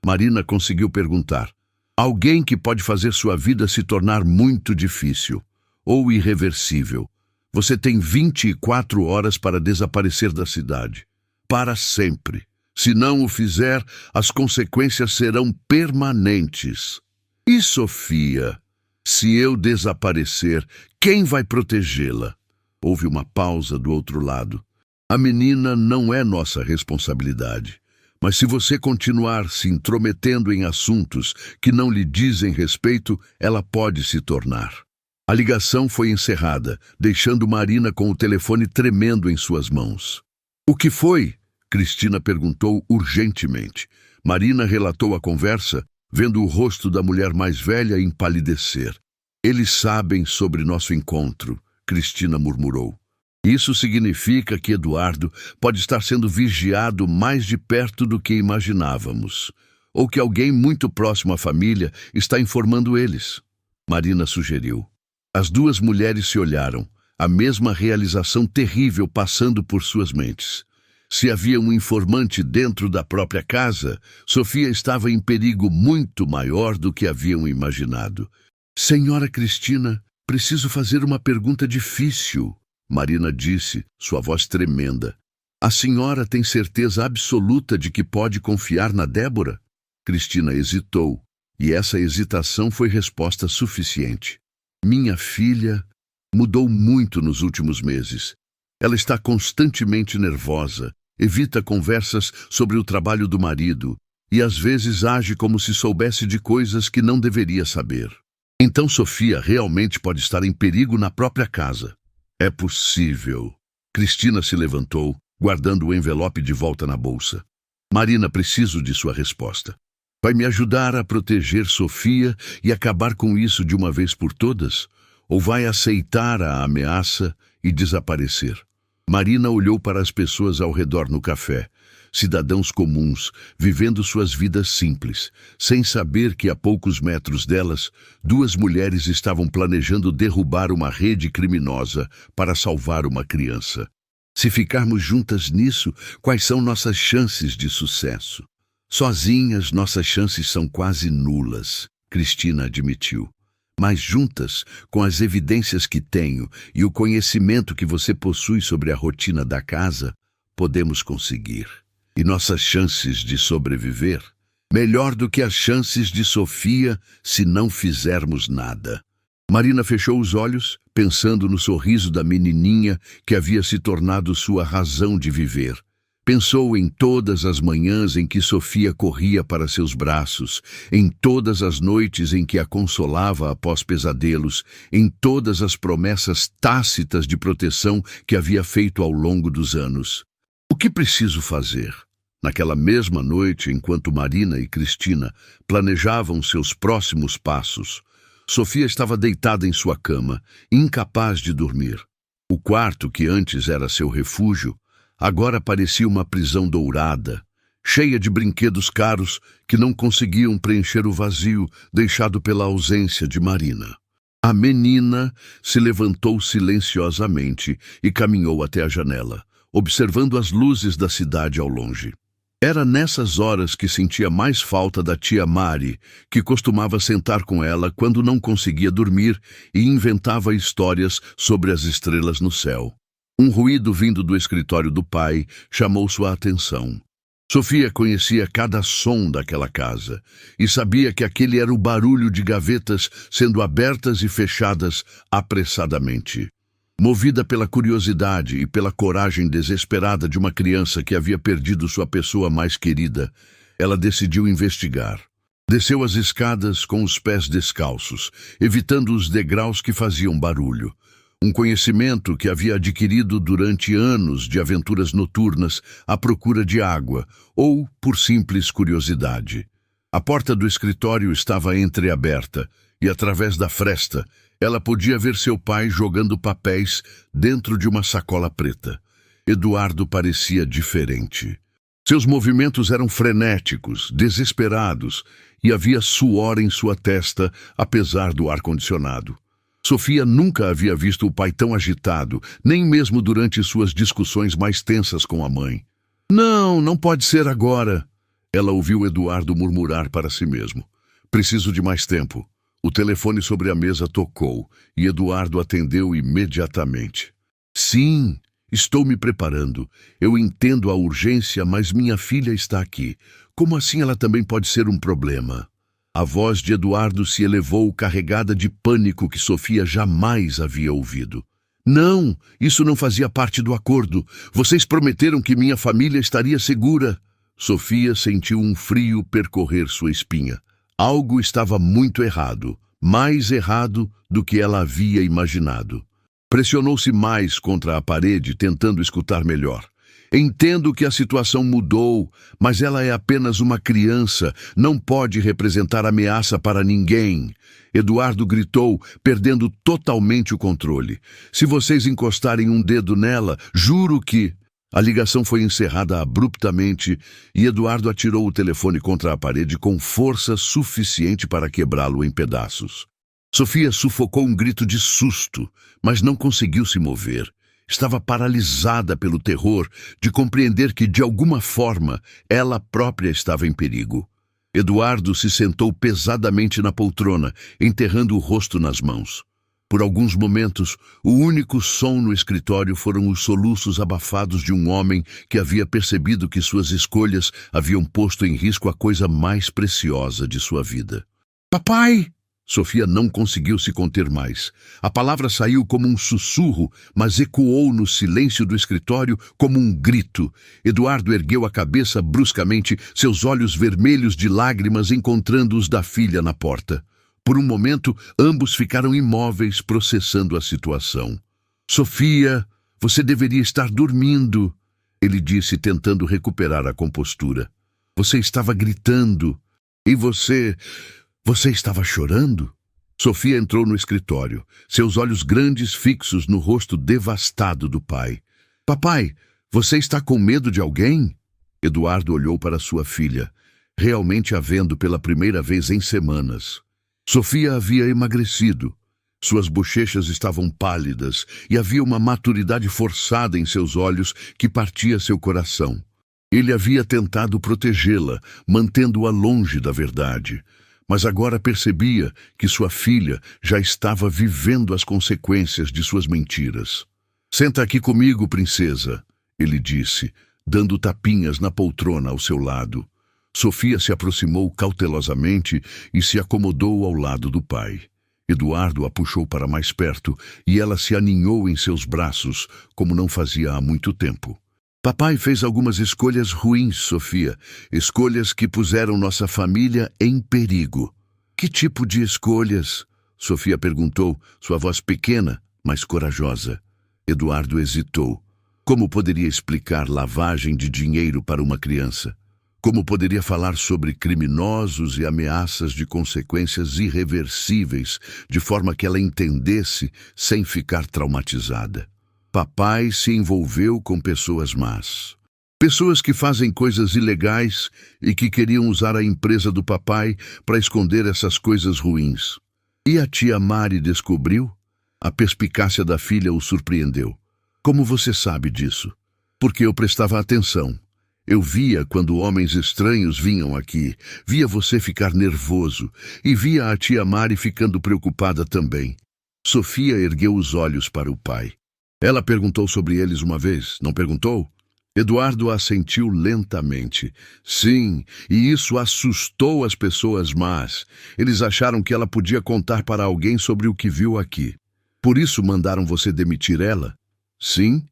Marina conseguiu perguntar. Alguém que pode fazer sua vida se tornar muito difícil ou irreversível. Você tem 24 horas para desaparecer da cidade. Para sempre. Se não o fizer, as consequências serão permanentes. E Sofia? Se eu desaparecer, quem vai protegê-la? Houve uma pausa do outro lado. A menina não é nossa responsabilidade. Mas se você continuar se intrometendo em assuntos que não lhe dizem respeito, ela pode se tornar. A ligação foi encerrada, deixando Marina com o telefone tremendo em suas mãos. O que foi? Cristina perguntou urgentemente. Marina relatou a conversa, vendo o rosto da mulher mais velha empalidecer. Eles sabem sobre nosso encontro, Cristina murmurou. Isso significa que Eduardo pode estar sendo vigiado mais de perto do que imaginávamos, ou que alguém muito próximo à família está informando eles. Marina sugeriu. As duas mulheres se olharam, a mesma realização terrível passando por suas mentes. Se havia um informante dentro da própria casa, Sofia estava em perigo muito maior do que haviam imaginado. Senhora Cristina, preciso fazer uma pergunta difícil. Marina disse, sua voz tremenda. A senhora tem certeza absoluta de que pode confiar na Débora? Cristina hesitou, e essa hesitação foi resposta suficiente. Minha filha mudou muito nos últimos meses. Ela está constantemente nervosa, evita conversas sobre o trabalho do marido e às vezes age como se soubesse de coisas que não deveria saber. Então Sofia realmente pode estar em perigo na própria casa. É possível. Cristina se levantou, guardando o envelope de volta na bolsa. Marina, preciso de sua resposta. Vai me ajudar a proteger Sofia e acabar com isso de uma vez por todas? Ou vai aceitar a ameaça e desaparecer? Marina olhou para as pessoas ao redor no café. Cidadãos comuns, vivendo suas vidas simples, sem saber que a poucos metros delas, duas mulheres estavam planejando derrubar uma rede criminosa para salvar uma criança. Se ficarmos juntas nisso, quais são nossas chances de sucesso? Sozinhas, nossas chances são quase nulas, Cristina admitiu. Mas juntas, com as evidências que tenho e o conhecimento que você possui sobre a rotina da casa, podemos conseguir. E nossas chances de sobreviver? Melhor do que as chances de Sofia se não fizermos nada. Marina fechou os olhos, pensando no sorriso da menininha que havia se tornado sua razão de viver. Pensou em todas as manhãs em que Sofia corria para seus braços, em todas as noites em que a consolava após pesadelos, em todas as promessas tácitas de proteção que havia feito ao longo dos anos. O que preciso fazer? Naquela mesma noite, enquanto Marina e Cristina planejavam seus próximos passos, Sofia estava deitada em sua cama, incapaz de dormir. O quarto, que antes era seu refúgio, agora parecia uma prisão dourada, cheia de brinquedos caros que não conseguiam preencher o vazio deixado pela ausência de Marina. A menina se levantou silenciosamente e caminhou até a janela, observando as luzes da cidade ao longe. Era nessas horas que sentia mais falta da tia Mari, que costumava sentar com ela quando não conseguia dormir e inventava histórias sobre as estrelas no céu. Um ruído vindo do escritório do pai chamou sua atenção. Sofia conhecia cada som daquela casa e sabia que aquele era o barulho de gavetas sendo abertas e fechadas apressadamente. Movida pela curiosidade e pela coragem desesperada de uma criança que havia perdido sua pessoa mais querida, ela decidiu investigar. Desceu as escadas com os pés descalços, evitando os degraus que faziam barulho. Um conhecimento que havia adquirido durante anos de aventuras noturnas à procura de água ou por simples curiosidade. A porta do escritório estava entreaberta e, através da fresta, ela podia ver seu pai jogando papéis dentro de uma sacola preta. Eduardo parecia diferente. Seus movimentos eram frenéticos, desesperados, e havia suor em sua testa, apesar do ar-condicionado. Sofia nunca havia visto o pai tão agitado, nem mesmo durante suas discussões mais tensas com a mãe. Não, não pode ser agora. Ela ouviu Eduardo murmurar para si mesmo. Preciso de mais tempo. O telefone sobre a mesa tocou e Eduardo atendeu imediatamente. Sim, estou me preparando. Eu entendo a urgência, mas minha filha está aqui. Como assim ela também pode ser um problema? A voz de Eduardo se elevou carregada de pânico que Sofia jamais havia ouvido. Não, isso não fazia parte do acordo. Vocês prometeram que minha família estaria segura. Sofia sentiu um frio percorrer sua espinha. Algo estava muito errado, mais errado do que ela havia imaginado. Pressionou-se mais contra a parede, tentando escutar melhor. Entendo que a situação mudou, mas ela é apenas uma criança, não pode representar ameaça para ninguém. Eduardo gritou, perdendo totalmente o controle. Se vocês encostarem um dedo nela, juro que... A ligação foi encerrada abruptamente e Eduardo atirou o telefone contra a parede com força suficiente para quebrá-lo em pedaços. Sofia sufocou um grito de susto, mas não conseguiu se mover. Estava paralisada pelo terror de compreender que, de alguma forma, ela própria estava em perigo. Eduardo se sentou pesadamente na poltrona, enterrando o rosto nas mãos. Por alguns momentos, o único som no escritório foram os soluços abafados de um homem que havia percebido que suas escolhas haviam posto em risco a coisa mais preciosa de sua vida. Papai! Sofia não conseguiu se conter mais. A palavra saiu como um sussurro, mas ecoou no silêncio do escritório como um grito. Eduardo ergueu a cabeça bruscamente, seus olhos vermelhos de lágrimas encontrando os da filha na porta. Por um momento, ambos ficaram imóveis, processando a situação. Sofia, você deveria estar dormindo, ele disse, tentando recuperar a compostura. Você estava gritando. E você estava chorando? Sofia entrou no escritório, seus olhos grandes fixos no rosto devastado do pai. Papai, você está com medo de alguém? Eduardo olhou para sua filha, realmente a vendo pela primeira vez em semanas. Sofia havia emagrecido. Suas bochechas estavam pálidas e havia uma maturidade forçada em seus olhos que partia seu coração. Ele havia tentado protegê-la, mantendo-a longe da verdade. Mas agora percebia que sua filha já estava vivendo as consequências de suas mentiras. Senta aqui comigo, princesa, ele disse, dando tapinhas na poltrona ao seu lado. Sofia se aproximou cautelosamente e se acomodou ao lado do pai. Eduardo a puxou para mais perto e ela se aninhou em seus braços, como não fazia há muito tempo. Papai fez algumas escolhas ruins, Sofia. Escolhas que puseram nossa família em perigo. Que tipo de escolhas? Sofia perguntou, sua voz pequena, mas corajosa. Eduardo hesitou. Como poderia explicar lavagem de dinheiro para uma criança? Como poderia falar sobre criminosos e ameaças de consequências irreversíveis, de forma que ela entendesse sem ficar traumatizada? Papai se envolveu com pessoas más. Pessoas que fazem coisas ilegais e que queriam usar a empresa do papai para esconder essas coisas ruins. E a tia Mari descobriu? A perspicácia da filha o surpreendeu. Como você sabe disso? Porque eu prestava atenção. Eu via quando homens estranhos vinham aqui, via você ficar nervoso e via a tia Mari ficando preocupada também. Sofia ergueu os olhos para o pai. Ela perguntou sobre eles uma vez, não perguntou? Eduardo assentiu lentamente. Sim, e isso assustou as pessoas más. Eles acharam que ela podia contar para alguém sobre o que viu aqui. Por isso mandaram você demitir ela? Sim.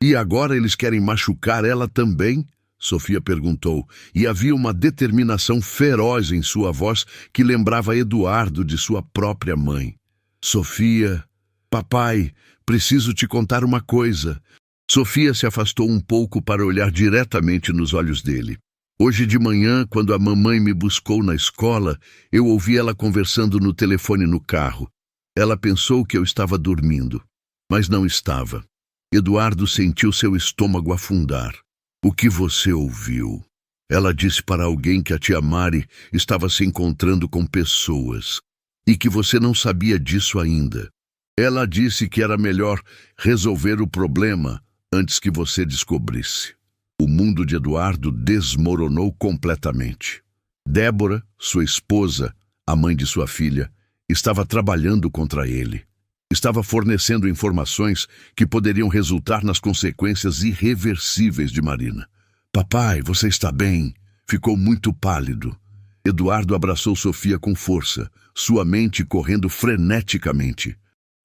E agora eles querem machucar ela também? Sofia perguntou, e havia uma determinação feroz em sua voz que lembrava Eduardo de sua própria mãe. Sofia, papai, preciso te contar uma coisa. Sofia se afastou um pouco para olhar diretamente nos olhos dele. Hoje de manhã, quando a mamãe me buscou na escola, eu ouvi ela conversando no telefone no carro. Ela pensou que eu estava dormindo, mas não estava. Eduardo sentiu seu estômago afundar. O que você ouviu? Ela disse para alguém que a tia Mari estava se encontrando com pessoas e que você não sabia disso ainda. Ela disse que era melhor resolver o problema antes que você descobrisse. O mundo de Eduardo desmoronou completamente. Débora, sua esposa, a mãe de sua filha, estava trabalhando contra ele. Estava fornecendo informações que poderiam resultar nas consequências irreversíveis de Marina. Papai, você está bem? Ficou muito pálido. Eduardo abraçou Sofia com força, sua mente correndo freneticamente.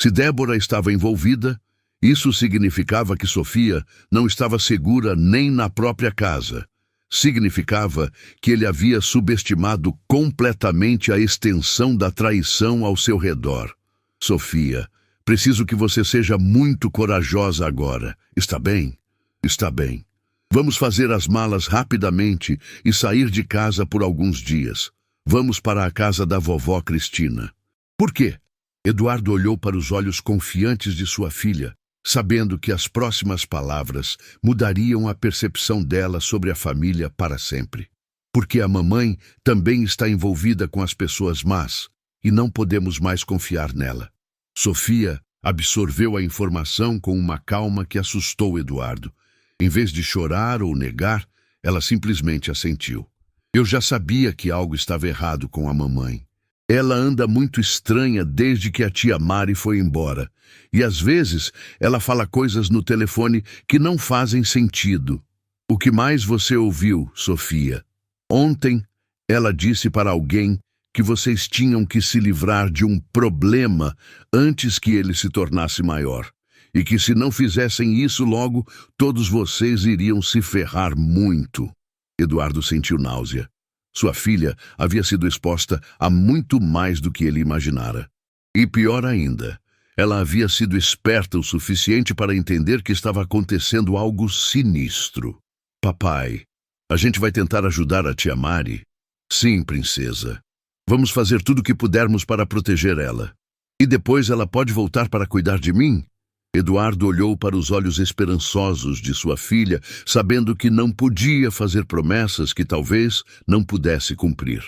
Se Débora estava envolvida, isso significava que Sofia não estava segura nem na própria casa. Significava que ele havia subestimado completamente a extensão da traição ao seu redor. Sofia, preciso que você seja muito corajosa agora. Está bem? Está bem. Vamos fazer as malas rapidamente e sair de casa por alguns dias. Vamos para a casa da vovó Cristina. Por quê? Eduardo olhou para os olhos confiantes de sua filha, sabendo que as próximas palavras mudariam a percepção dela sobre a família para sempre. Porque a mamãe também está envolvida com as pessoas más e não podemos mais confiar nela. Sofia absorveu a informação com uma calma que assustou Eduardo. Em vez de chorar ou negar, ela simplesmente assentiu. Eu já sabia que algo estava errado com a mamãe. Ela anda muito estranha desde que a tia Mari foi embora. E às vezes ela fala coisas no telefone que não fazem sentido. O que mais você ouviu, Sofia? Ontem ela disse para alguém que vocês tinham que se livrar de um problema antes que ele se tornasse maior. E que se não fizessem isso logo, todos vocês iriam se ferrar muito. Eduardo sentiu náusea. Sua filha havia sido exposta a muito mais do que ele imaginara. E pior ainda, ela havia sido esperta o suficiente para entender que estava acontecendo algo sinistro. Papai, a gente vai tentar ajudar a tia Mari? Sim, princesa. Vamos fazer tudo o que pudermos para proteger ela. E depois ela pode voltar para cuidar de mim? Eduardo olhou para os olhos esperançosos de sua filha, sabendo que não podia fazer promessas que talvez não pudesse cumprir.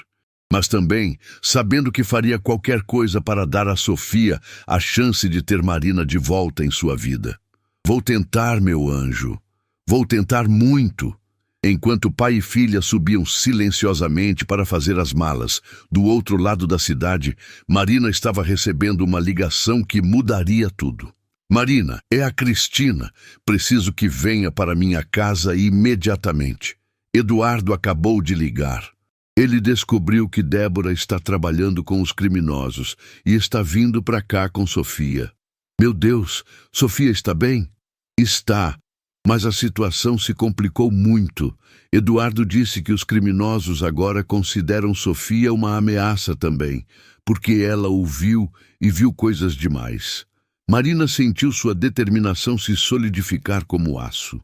Mas também sabendo que faria qualquer coisa para dar a Sofia a chance de ter Marina de volta em sua vida. Vou tentar, meu anjo. Vou tentar muito. Enquanto pai e filha subiam silenciosamente para fazer as malas, do outro lado da cidade, Marina estava recebendo uma ligação que mudaria tudo. Marina, é a Cristina. Preciso que venha para minha casa imediatamente. Eduardo acabou de ligar. Ele descobriu que Débora está trabalhando com os criminosos e está vindo para cá com Sofia. Meu Deus, Sofia está bem? Está. Mas a situação se complicou muito. Eduardo disse que os criminosos agora consideram Sofia uma ameaça também, porque ela o viu e viu coisas demais. Marina sentiu sua determinação se solidificar como aço.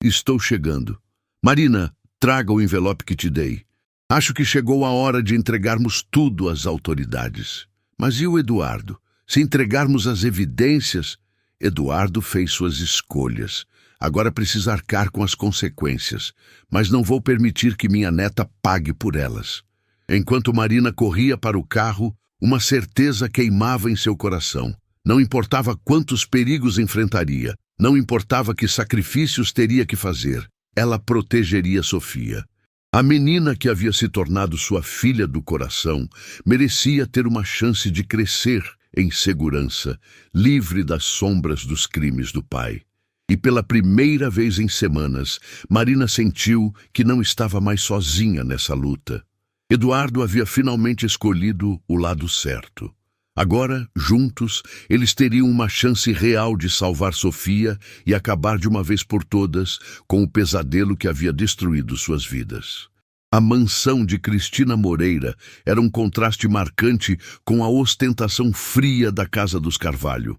Estou chegando. Marina, traga o envelope que te dei. Acho que chegou a hora de entregarmos tudo às autoridades. Mas e o Eduardo? Se entregarmos as evidências... Eduardo fez suas escolhas. Agora precisa arcar com as consequências, mas não vou permitir que minha neta pague por elas. Enquanto Marina corria para o carro, uma certeza queimava em seu coração. Não importava quantos perigos enfrentaria, não importava que sacrifícios teria que fazer, ela protegeria Sofia. A menina que havia se tornado sua filha do coração merecia ter uma chance de crescer em segurança, livre das sombras dos crimes do pai. E pela primeira vez em semanas, Marina sentiu que não estava mais sozinha nessa luta. Eduardo havia finalmente escolhido o lado certo. Agora, juntos, eles teriam uma chance real de salvar Sofia e acabar de uma vez por todas com o pesadelo que havia destruído suas vidas. A mansão de Cristina Moreira era um contraste marcante com a ostentação fria da casa dos Carvalho.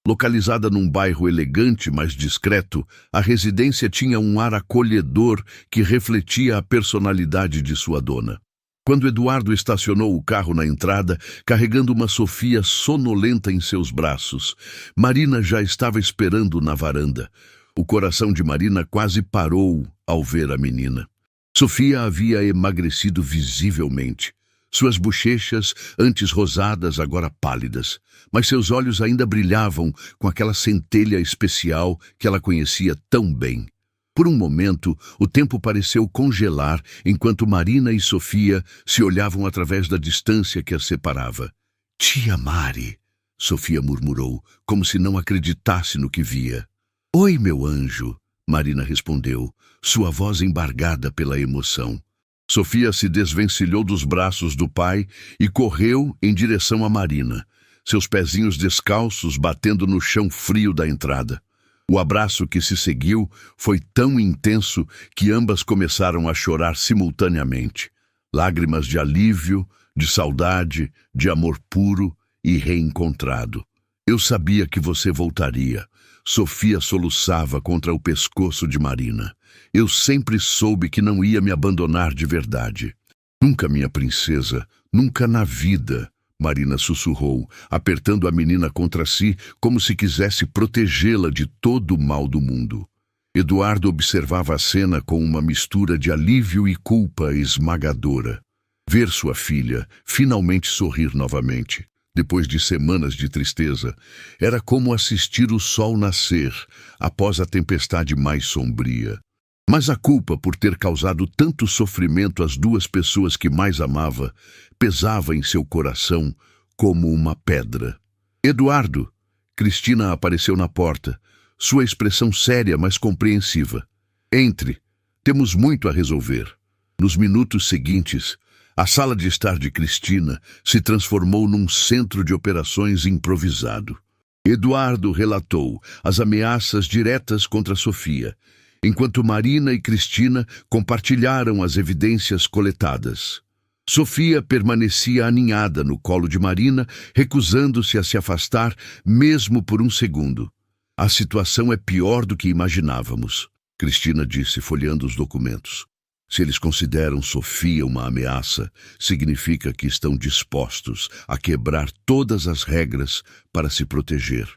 Localizada num bairro elegante, mas discreto, a residência tinha um ar acolhedor que refletia a personalidade de sua dona. Quando Eduardo estacionou o carro na entrada, carregando uma Sofia sonolenta em seus braços, Marina já estava esperando na varanda. O coração de Marina quase parou ao ver a menina. Sofia havia emagrecido visivelmente. Suas bochechas, antes rosadas, agora pálidas, mas seus olhos ainda brilhavam com aquela centelha especial que ela conhecia tão bem. Por um momento, o tempo pareceu congelar enquanto Marina e Sofia se olhavam através da distância que as separava. "Tia Mari", Sofia murmurou, como se não acreditasse no que via. "Oi, meu anjo", Marina respondeu, sua voz embargada pela emoção. Sofia se desvencilhou dos braços do pai e correu em direção a Marina, seus pezinhos descalços batendo no chão frio da entrada. O abraço que se seguiu foi tão intenso que ambas começaram a chorar simultaneamente. Lágrimas de alívio, de saudade, de amor puro e reencontrado. "Eu sabia que você voltaria", Sofia soluçava contra o pescoço de Marina. "Eu sempre soube que não ia me abandonar de verdade." "Nunca, minha princesa, nunca na vida", Marina sussurrou, apertando a menina contra si como se quisesse protegê-la de todo o mal do mundo. Eduardo observava a cena com uma mistura de alívio e culpa esmagadora. Ver sua filha finalmente sorrir novamente, depois de semanas de tristeza, era como assistir o sol nascer após a tempestade mais sombria. Mas a culpa por ter causado tanto sofrimento às duas pessoas que mais amava pesava em seu coração como uma pedra. "Eduardo!" Cristina apareceu na porta, sua expressão séria, mas compreensiva. "Entre. Temos muito a resolver." Nos minutos seguintes, a sala de estar de Cristina se transformou num centro de operações improvisado. Eduardo relatou as ameaças diretas contra Sofia, enquanto Marina e Cristina compartilharam as evidências coletadas. Sofia permanecia aninhada no colo de Marina, recusando-se a se afastar mesmo por um segundo. "A situação é pior do que imaginávamos", Cristina disse, folheando os documentos. "Se eles consideram Sofia uma ameaça, significa que estão dispostos a quebrar todas as regras para se proteger."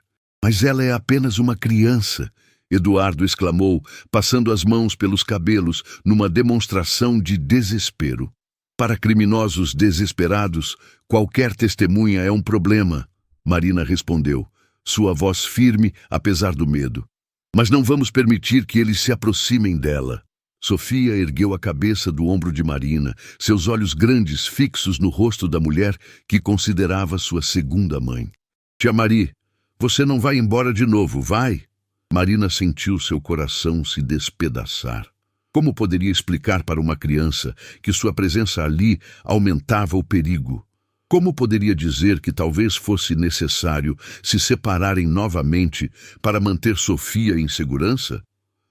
"Mas ela é apenas uma criança", Eduardo exclamou, passando as mãos pelos cabelos numa demonstração de desespero. "Para criminosos desesperados, qualquer testemunha é um problema", Marina respondeu, sua voz firme apesar do medo. "Mas não vamos permitir que eles se aproximem dela." Sofia ergueu a cabeça do ombro de Marina, seus olhos grandes fixos no rosto da mulher que considerava sua segunda mãe. "Tia Mari, você não vai embora de novo, vai?" Marina sentiu seu coração se despedaçar. Como poderia explicar para uma criança que sua presença ali aumentava o perigo? Como poderia dizer que talvez fosse necessário se separarem novamente para manter Sofia em segurança?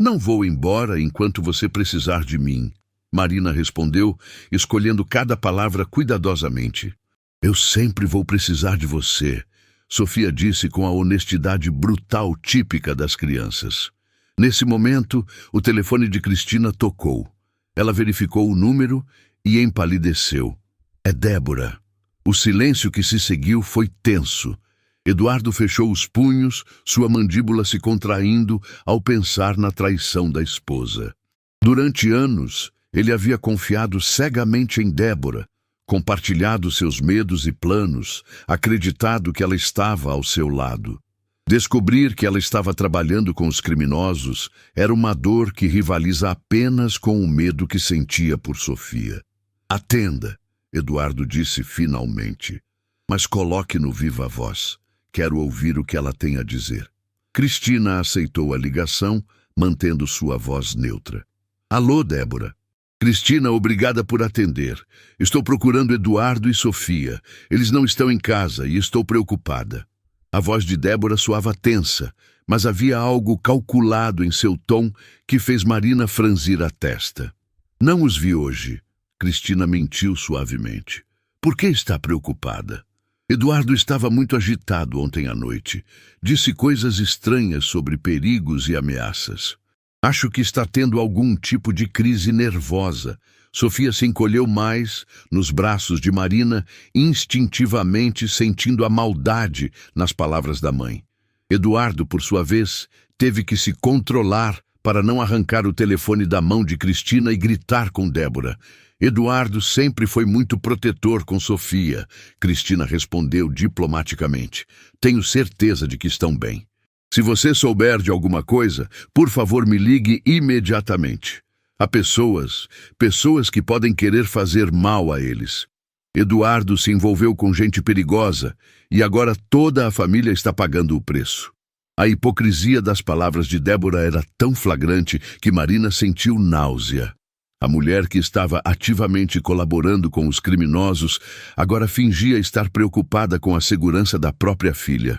"Não vou embora enquanto você precisar de mim", Marina respondeu, escolhendo cada palavra cuidadosamente. "Eu sempre vou precisar de você", Sofia disse com a honestidade brutal típica das crianças. Nesse momento, o telefone de Cristina tocou. Ela verificou o número e empalideceu. "É Débora." O silêncio que se seguiu foi tenso. Eduardo fechou os punhos, sua mandíbula se contraindo ao pensar na traição da esposa. Durante anos, ele havia confiado cegamente em Débora, compartilhado seus medos e planos, acreditado que ela estava ao seu lado. Descobrir que ela estava trabalhando com os criminosos era uma dor que rivaliza apenas com o medo que sentia por Sofia. "Atenda", Eduardo disse finalmente, "mas coloque no viva voz. Quero ouvir o que ela tem a dizer." Cristina aceitou a ligação, mantendo sua voz neutra. Alô, Débora. Cristina, obrigada por atender. Estou procurando Eduardo e Sofia. Eles não estão em casa e estou preocupada. A voz de Débora soava tensa, mas havia algo calculado em seu tom que fez Marina franzir a testa. Não os vi hoje. Cristina mentiu suavemente. Por que está preocupada? Eduardo estava muito agitado ontem à noite. Disse coisas estranhas sobre perigos e ameaças. Acho que está tendo algum tipo de crise nervosa. Sofia se encolheu mais nos braços de Marina, instintivamente sentindo a maldade nas palavras da mãe. Eduardo, por sua vez, teve que se controlar para não arrancar o telefone da mão de Cristina e gritar com Débora. Eduardo sempre foi muito protetor com Sofia. Cristina respondeu diplomaticamente. Tenho certeza de que estão bem. Se você souber de alguma coisa, por favor me ligue imediatamente. Há pessoas que podem querer fazer mal a eles. Eduardo se envolveu com gente perigosa e agora toda a família está pagando o preço. A hipocrisia das palavras de Débora era tão flagrante que Marina sentiu náusea. A mulher que estava ativamente colaborando com os criminosos agora fingia estar preocupada com a segurança da própria filha.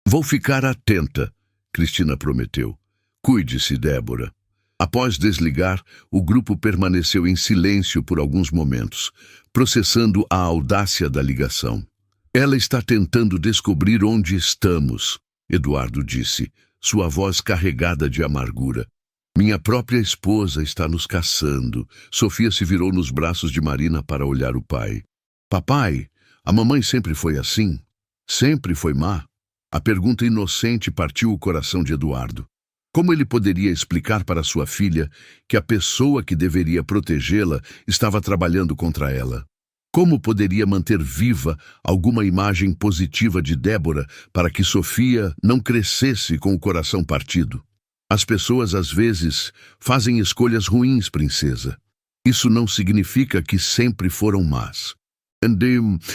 Vou ficar atenta, Cristina prometeu. Cuide-se, Débora. Após desligar, o grupo permaneceu em silêncio por alguns momentos, processando a audácia da ligação. Ela está tentando descobrir onde estamos, Eduardo disse, sua voz carregada de amargura. Minha própria esposa está nos caçando. Sofia se virou nos braços de Marina para olhar o pai. Papai, a mamãe sempre foi assim? Sempre foi má? A pergunta inocente partiu o coração de Eduardo. Como ele poderia explicar para sua filha que a pessoa que deveria protegê-la estava trabalhando contra ela? Como poderia manter viva alguma imagem positiva de Débora para que Sofia não crescesse com o coração partido? As pessoas às vezes fazem escolhas ruins, princesa. Isso não significa que sempre foram más.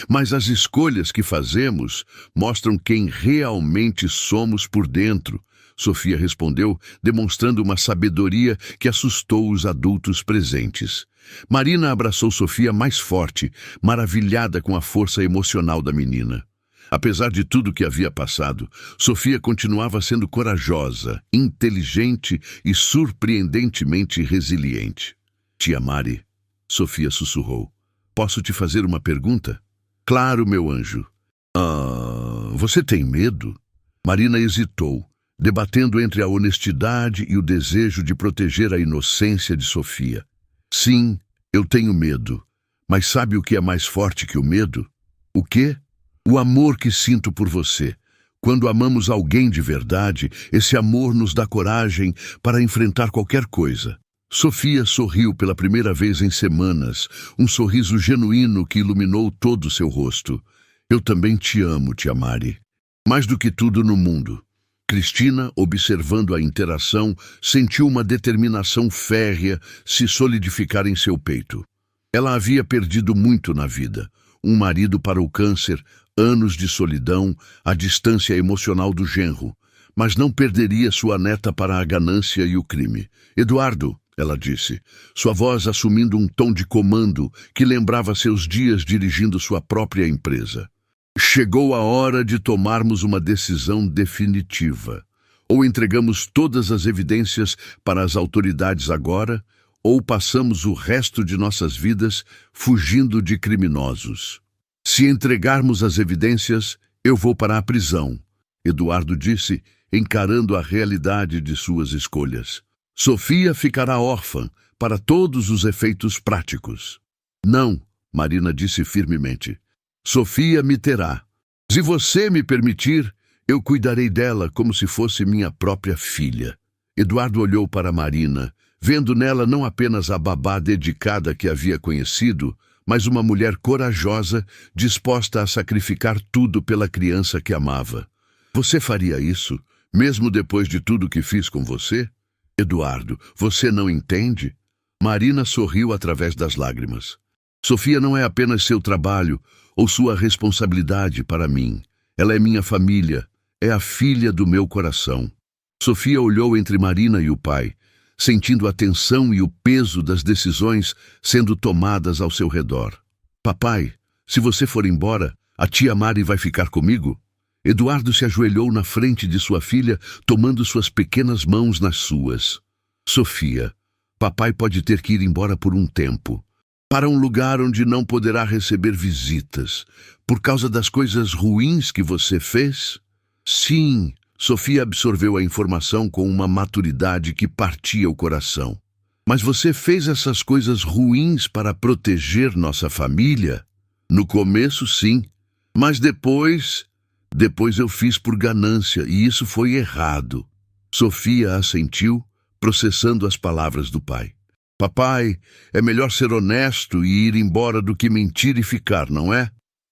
Mas as escolhas que fazemos mostram quem realmente somos por dentro, Sofia respondeu, demonstrando uma sabedoria que assustou os adultos presentes. Marina abraçou Sofia mais forte, maravilhada com a força emocional da menina. Apesar de tudo que havia passado, Sofia continuava sendo corajosa, inteligente e surpreendentemente resiliente. Tia Mari, Sofia sussurrou. Posso te fazer uma pergunta? Claro, meu anjo. Você tem medo? Marina hesitou, debatendo entre a honestidade e o desejo de proteger a inocência de Sofia. Sim, eu tenho medo. Mas sabe o que é mais forte que o medo? O quê? O amor que sinto por você. Quando amamos alguém de verdade, esse amor nos dá coragem para enfrentar qualquer coisa. Sofia sorriu pela primeira vez em semanas, um sorriso genuíno que iluminou todo o seu rosto. Eu também te amo, tia Mari. Mais do que tudo no mundo. Cristina, observando a interação, sentiu uma determinação férrea se solidificar em seu peito. Ela havia perdido muito na vida. Um marido para o câncer, anos de solidão, a distância emocional do genro. Mas não perderia sua neta para a ganância e o crime. Eduardo, ela disse, sua voz assumindo um tom de comando que lembrava seus dias dirigindo sua própria empresa. Chegou a hora de tomarmos uma decisão definitiva. Ou entregamos todas as evidências para as autoridades agora, ou passamos o resto de nossas vidas fugindo de criminosos. Se entregarmos as evidências, eu vou para a prisão, Eduardo disse, encarando a realidade de suas escolhas. Sofia ficará órfã para todos os efeitos práticos. Não, Marina disse firmemente. Sofia me terá. Se você me permitir, eu cuidarei dela como se fosse minha própria filha. Eduardo olhou para Marina, vendo nela não apenas a babá dedicada que havia conhecido, mas uma mulher corajosa, disposta a sacrificar tudo pela criança que amava. Você faria isso, mesmo depois de tudo que fiz com você? Eduardo, você não entende? Marina sorriu através das lágrimas. Sofia não é apenas seu trabalho ou sua responsabilidade para mim. Ela é minha família, é a filha do meu coração. Sofia olhou entre Marina e o pai, sentindo a tensão e o peso das decisões sendo tomadas ao seu redor. Papai, se você for embora, a tia Mari vai ficar comigo? Eduardo se ajoelhou na frente de sua filha, tomando suas pequenas mãos nas suas. Sofia, papai pode ter que ir embora por um tempo, para um lugar onde não poderá receber visitas, por causa das coisas ruins que você fez? Sim, Sofia absorveu a informação com uma maturidade que partia o coração. Mas você fez essas coisas ruins para proteger nossa família? No começo, sim, mas depois eu fiz por ganância e isso foi errado. Sofia assentiu, processando as palavras do pai. Papai, é melhor ser honesto e ir embora do que mentir e ficar, não é?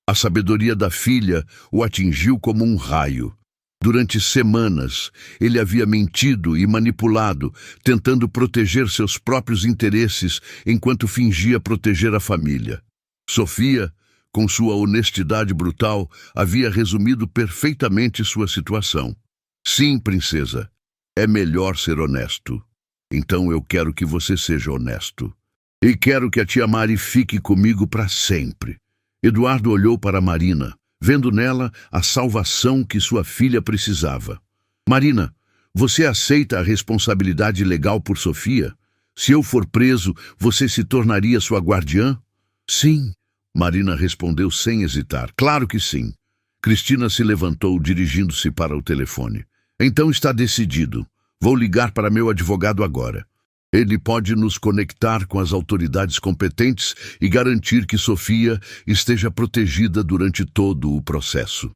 A sabedoria da filha o atingiu como um raio. Durante semanas, ele havia mentido e manipulado, tentando proteger seus próprios interesses enquanto fingia proteger a família. Sofia, com sua honestidade brutal, havia resumido perfeitamente sua situação. Sim, princesa, é melhor ser honesto. Então eu quero que você seja honesto. E quero que a tia Mari fique comigo para sempre. Eduardo olhou para Marina, vendo nela a salvação que sua filha precisava. Marina, você aceita a responsabilidade legal por Sofia? Se eu for preso, você se tornaria sua guardiã? Sim, Marina respondeu sem hesitar. Claro que sim. Cristina se levantou, dirigindo-se para o telefone. Então está decidido. Vou ligar para meu advogado agora. Ele pode nos conectar com as autoridades competentes e garantir que Sofia esteja protegida durante todo o processo.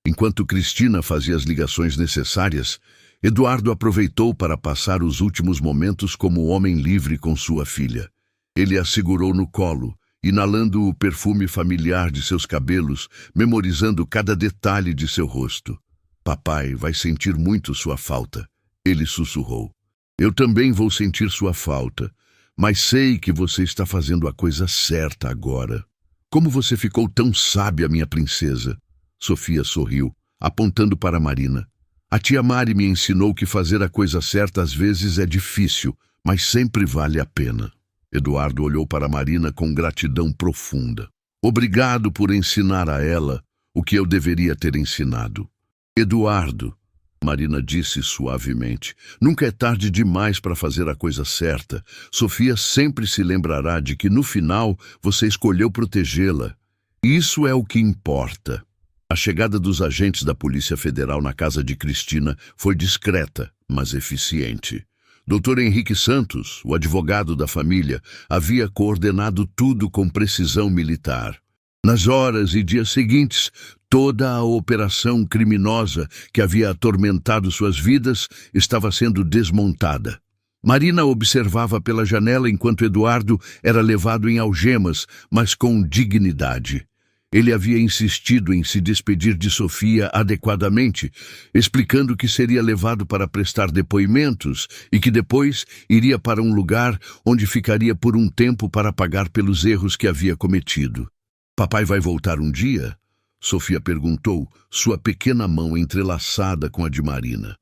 Enquanto Cristina fazia as ligações necessárias, Eduardo aproveitou para passar os últimos momentos como homem livre com sua filha. Ele a segurou no colo, inalando o perfume familiar de seus cabelos, memorizando cada detalhe de seu rosto. Papai vai sentir muito sua falta, ele sussurrou. Eu também vou sentir sua falta, mas sei que você está fazendo a coisa certa agora. Como você ficou tão sábia, minha princesa? Sofia sorriu, apontando para Marina. A tia Mari me ensinou que fazer a coisa certa às vezes é difícil, mas sempre vale a pena. Eduardo olhou para Marina com gratidão profunda. Obrigado por ensinar a ela o que eu deveria ter ensinado. Eduardo, Marina disse suavemente, nunca é tarde demais para fazer a coisa certa. Sofia sempre se lembrará de que no final você escolheu protegê-la. Isso é o que importa. A chegada dos agentes da Polícia Federal na casa de Cristina foi discreta, mas eficiente. Dr. Henrique Santos, o advogado da família, havia coordenado tudo com precisão militar. Nas horas e dias seguintes, toda a operação criminosa que havia atormentado suas vidas estava sendo desmontada. Marina observava pela janela enquanto Eduardo era levado em algemas, mas com dignidade. Ele havia insistido em se despedir de Sofia adequadamente, explicando que seria levado para prestar depoimentos e que depois iria para um lugar onde ficaria por um tempo para pagar pelos erros que havia cometido. Papai vai voltar um dia? Sofia perguntou, sua pequena mão entrelaçada com a de Marina.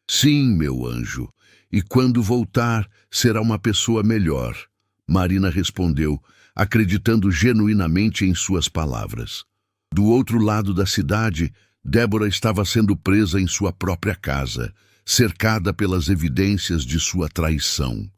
Sim, meu anjo, e quando voltar, será uma pessoa melhor. Marina respondeu, acreditando genuinamente em suas palavras. Do outro lado da cidade, Débora estava sendo presa em sua própria casa, cercada pelas evidências de sua traição.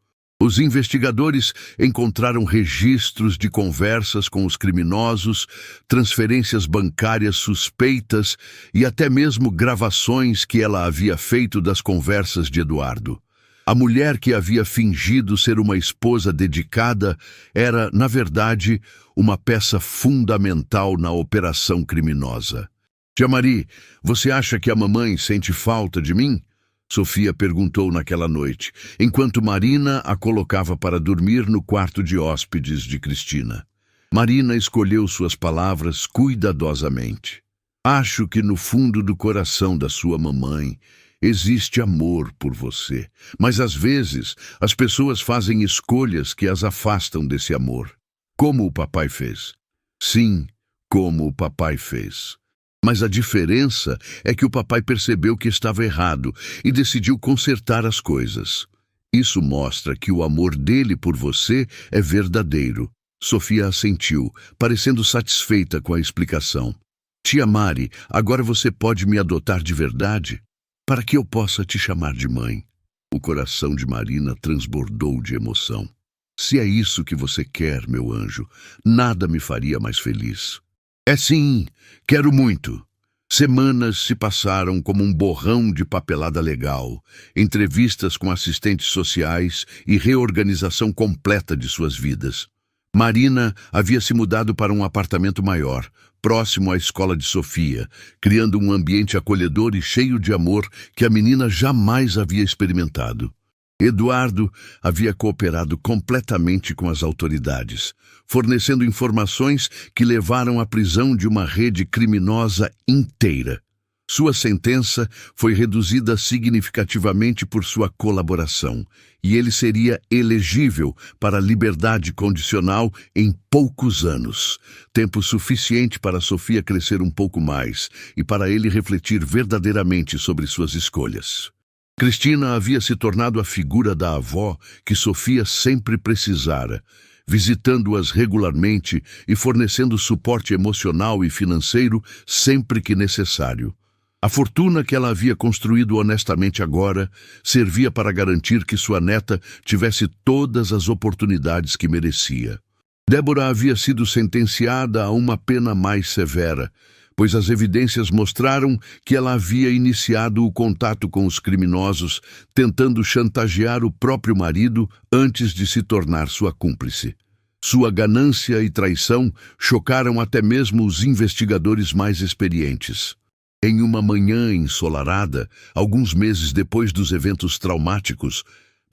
Os investigadores encontraram registros de conversas com os criminosos, transferências bancárias suspeitas e até mesmo gravações que ela havia feito das conversas de Eduardo. A mulher que havia fingido ser uma esposa dedicada era, na verdade, uma peça fundamental na operação criminosa. Tia Mari, você acha que a mamãe sente falta de mim? Sofia perguntou naquela noite, enquanto Marina a colocava para dormir no quarto de hóspedes de Cristina. Marina escolheu suas palavras cuidadosamente. Acho que no fundo do coração da sua mamãe existe amor por você, mas às vezes as pessoas fazem escolhas que as afastam desse amor. Como o papai fez. Sim, como o papai fez. Mas a diferença é que o papai percebeu que estava errado e decidiu consertar as coisas. Isso mostra que o amor dele por você é verdadeiro. Sofia assentiu, parecendo satisfeita com a explicação. Tia Mari, agora você pode me adotar de verdade? Para que eu possa te chamar de mãe. O coração de Marina transbordou de emoção. Se é isso que você quer, meu anjo, nada me faria mais feliz. É sim, quero muito. Semanas se passaram como um borrão de papelada legal, entrevistas com assistentes sociais e reorganização completa de suas vidas. Marina havia se mudado para um apartamento maior, próximo à escola de Sofia, criando um ambiente acolhedor e cheio de amor que a menina jamais havia experimentado. Eduardo havia cooperado completamente com as autoridades, fornecendo informações que levaram à prisão de uma rede criminosa inteira. Sua sentença foi reduzida significativamente por sua colaboração, e ele seria elegível para a liberdade condicional em poucos anos, tempo suficiente para Sofia crescer um pouco mais e para ele refletir verdadeiramente sobre suas escolhas. Cristina havia se tornado a figura da avó que Sofia sempre precisara, visitando-as regularmente e fornecendo suporte emocional e financeiro sempre que necessário. A fortuna que ela havia construído honestamente agora servia para garantir que sua neta tivesse todas as oportunidades que merecia. Débora havia sido sentenciada a uma pena mais severa, pois as evidências mostraram que ela havia iniciado o contato com os criminosos, tentando chantagear o próprio marido antes de se tornar sua cúmplice. Sua ganância e traição chocaram até mesmo os investigadores mais experientes. Em uma manhã ensolarada, alguns meses depois dos eventos traumáticos,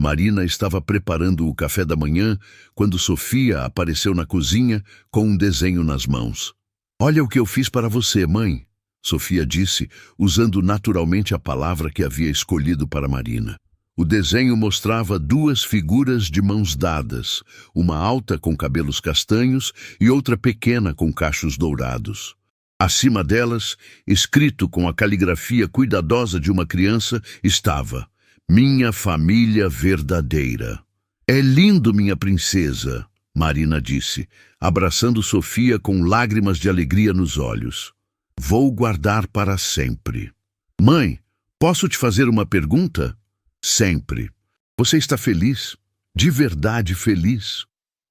Marina estava preparando o café da manhã quando Sofia apareceu na cozinha com um desenho nas mãos. "Olha o que eu fiz para você, mãe", Sofia disse, usando naturalmente a palavra que havia escolhido para Marina. O desenho mostrava duas figuras de mãos dadas, uma alta com cabelos castanhos e outra pequena com cachos dourados. Acima delas, escrito com a caligrafia cuidadosa de uma criança, estava: "Minha família verdadeira". "É lindo, minha princesa", Marina disse, abraçando Sofia com lágrimas de alegria nos olhos. "Vou guardar para sempre". "Mãe, posso te fazer uma pergunta?" "Sempre. Você está feliz? De verdade feliz?"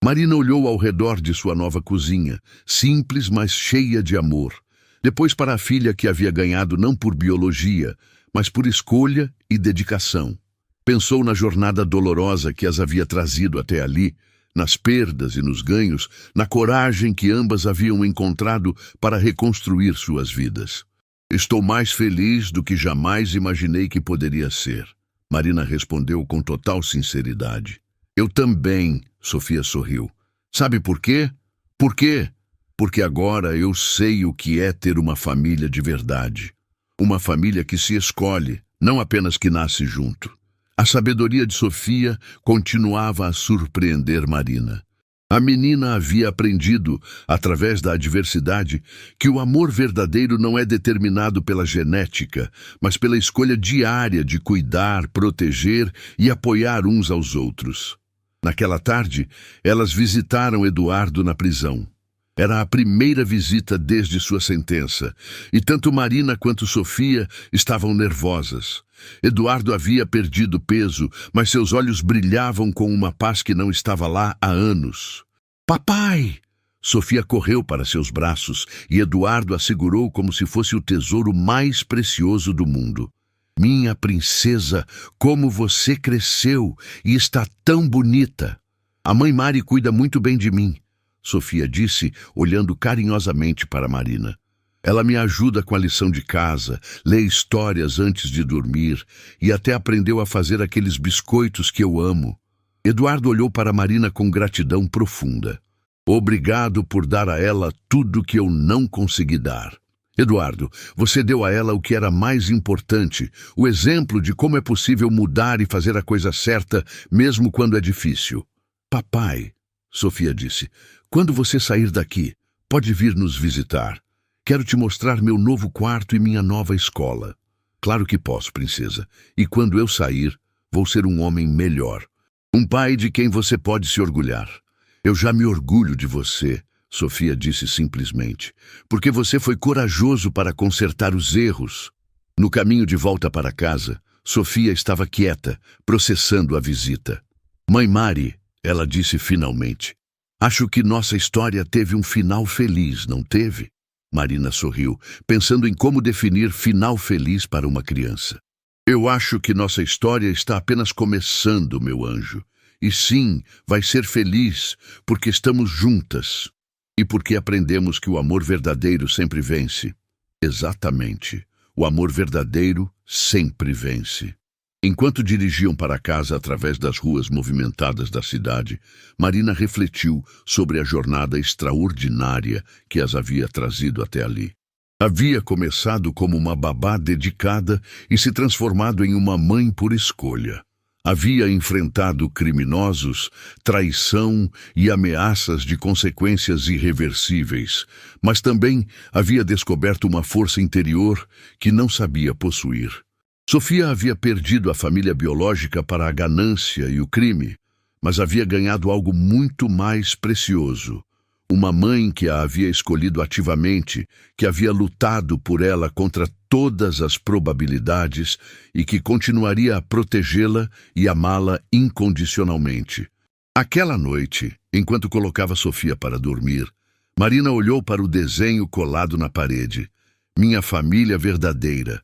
Marina olhou ao redor de sua nova cozinha, simples, mas cheia de amor. Depois para a filha que havia ganhado não por biologia, mas por escolha e dedicação. Pensou na jornada dolorosa que as havia trazido até ali, nas perdas e nos ganhos, na coragem que ambas haviam encontrado para reconstruir suas vidas. "Estou mais feliz do que jamais imaginei que poderia ser", Marina respondeu com total sinceridade. "Eu também", Sofia sorriu. "Sabe por quê? Por quê? Porque agora eu sei o que é ter uma família de verdade. Uma família que se escolhe, não apenas que nasce junto." A sabedoria de Sofia continuava a surpreender Marina. A menina havia aprendido, através da adversidade, que o amor verdadeiro não é determinado pela genética, mas pela escolha diária de cuidar, proteger e apoiar uns aos outros. Naquela tarde, elas visitaram Eduardo na prisão. Era a primeira visita desde sua sentença, e tanto Marina quanto Sofia estavam nervosas. Eduardo havia perdido peso, mas seus olhos brilhavam com uma paz que não estava lá há anos. "Papai!" Sofia correu para seus braços e Eduardo a segurou como se fosse o tesouro mais precioso do mundo. "Minha princesa, como você cresceu e está tão bonita! A mãe Mari cuida muito bem de mim", Sofia disse, olhando carinhosamente para Marina. "Ela me ajuda com a lição de casa, lê histórias antes de dormir e até aprendeu a fazer aqueles biscoitos que eu amo." Eduardo olhou para Marina com gratidão profunda. "Obrigado por dar a ela tudo que eu não consegui dar. Eduardo, você deu a ela o que era mais importante, o exemplo de como é possível mudar e fazer a coisa certa, mesmo quando é difícil." "Papai", Sofia disse, "quando você sair daqui, pode vir nos visitar. Quero te mostrar meu novo quarto e minha nova escola. Claro que posso, princesa. E quando eu sair, vou ser um homem melhor. Um pai de quem você pode se orgulhar. Eu já me orgulho de você, Sofia disse simplesmente, porque você foi corajoso para consertar os erros. No caminho de volta para casa, Sofia estava quieta, processando a visita. Mãe Mari, ela disse finalmente, acho que nossa história teve um final feliz, não teve? Marina sorriu, pensando em como definir final feliz para uma criança. Eu acho que nossa história está apenas começando, meu anjo. E sim, vai ser feliz, porque estamos juntas. E porque aprendemos que o amor verdadeiro sempre vence. Exatamente. O amor verdadeiro sempre vence. Enquanto dirigiam para casa através das ruas movimentadas da cidade, Marina refletiu sobre a jornada extraordinária que as havia trazido até ali. Havia começado como uma babá dedicada e se transformado em uma mãe por escolha. Havia enfrentado criminosos, traição e ameaças de consequências irreversíveis, mas também havia descoberto uma força interior que não sabia possuir. Sofia havia perdido a família biológica para a ganância e o crime, mas havia ganhado algo muito mais precioso. Uma mãe que a havia escolhido ativamente, que havia lutado por ela contra todas as probabilidades e que continuaria a protegê-la e amá-la incondicionalmente. Aquela noite, enquanto colocava Sofia para dormir, Marina olhou para o desenho colado na parede, Minha Família Verdadeira,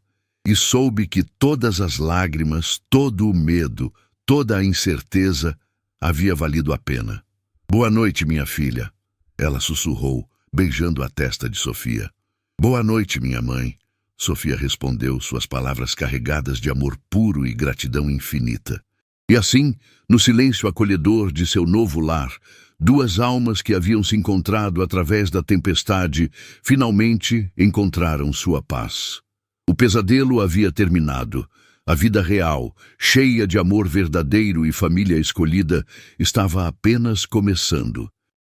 e soube que todas as lágrimas, todo o medo, toda a incerteza havia valido a pena. Boa noite, minha filha, ela sussurrou, beijando a testa de Sofia. Boa noite, minha mãe, Sofia respondeu, suas palavras carregadas de amor puro e gratidão infinita. E assim, no silêncio acolhedor de seu novo lar, duas almas que haviam se encontrado através da tempestade finalmente encontraram sua paz. O pesadelo havia terminado. A vida real, cheia de amor verdadeiro e família escolhida, estava apenas começando.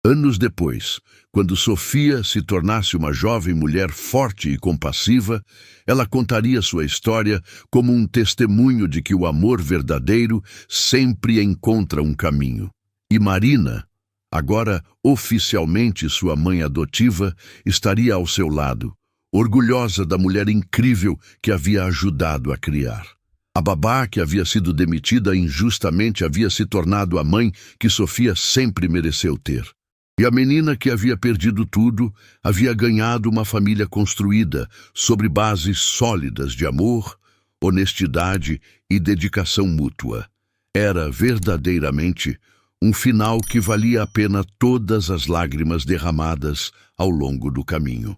Anos depois, quando Sofia se tornasse uma jovem mulher forte e compassiva, ela contaria sua história como um testemunho de que o amor verdadeiro sempre encontra um caminho. E Marina, agora oficialmente sua mãe adotiva, estaria ao seu lado, orgulhosa da mulher incrível que havia ajudado a criar. A babá que havia sido demitida injustamente havia se tornado a mãe que Sofia sempre mereceu ter. E a menina que havia perdido tudo havia ganhado uma família construída sobre bases sólidas de amor, honestidade e dedicação mútua. Era verdadeiramente um final que valia a pena todas as lágrimas derramadas ao longo do caminho.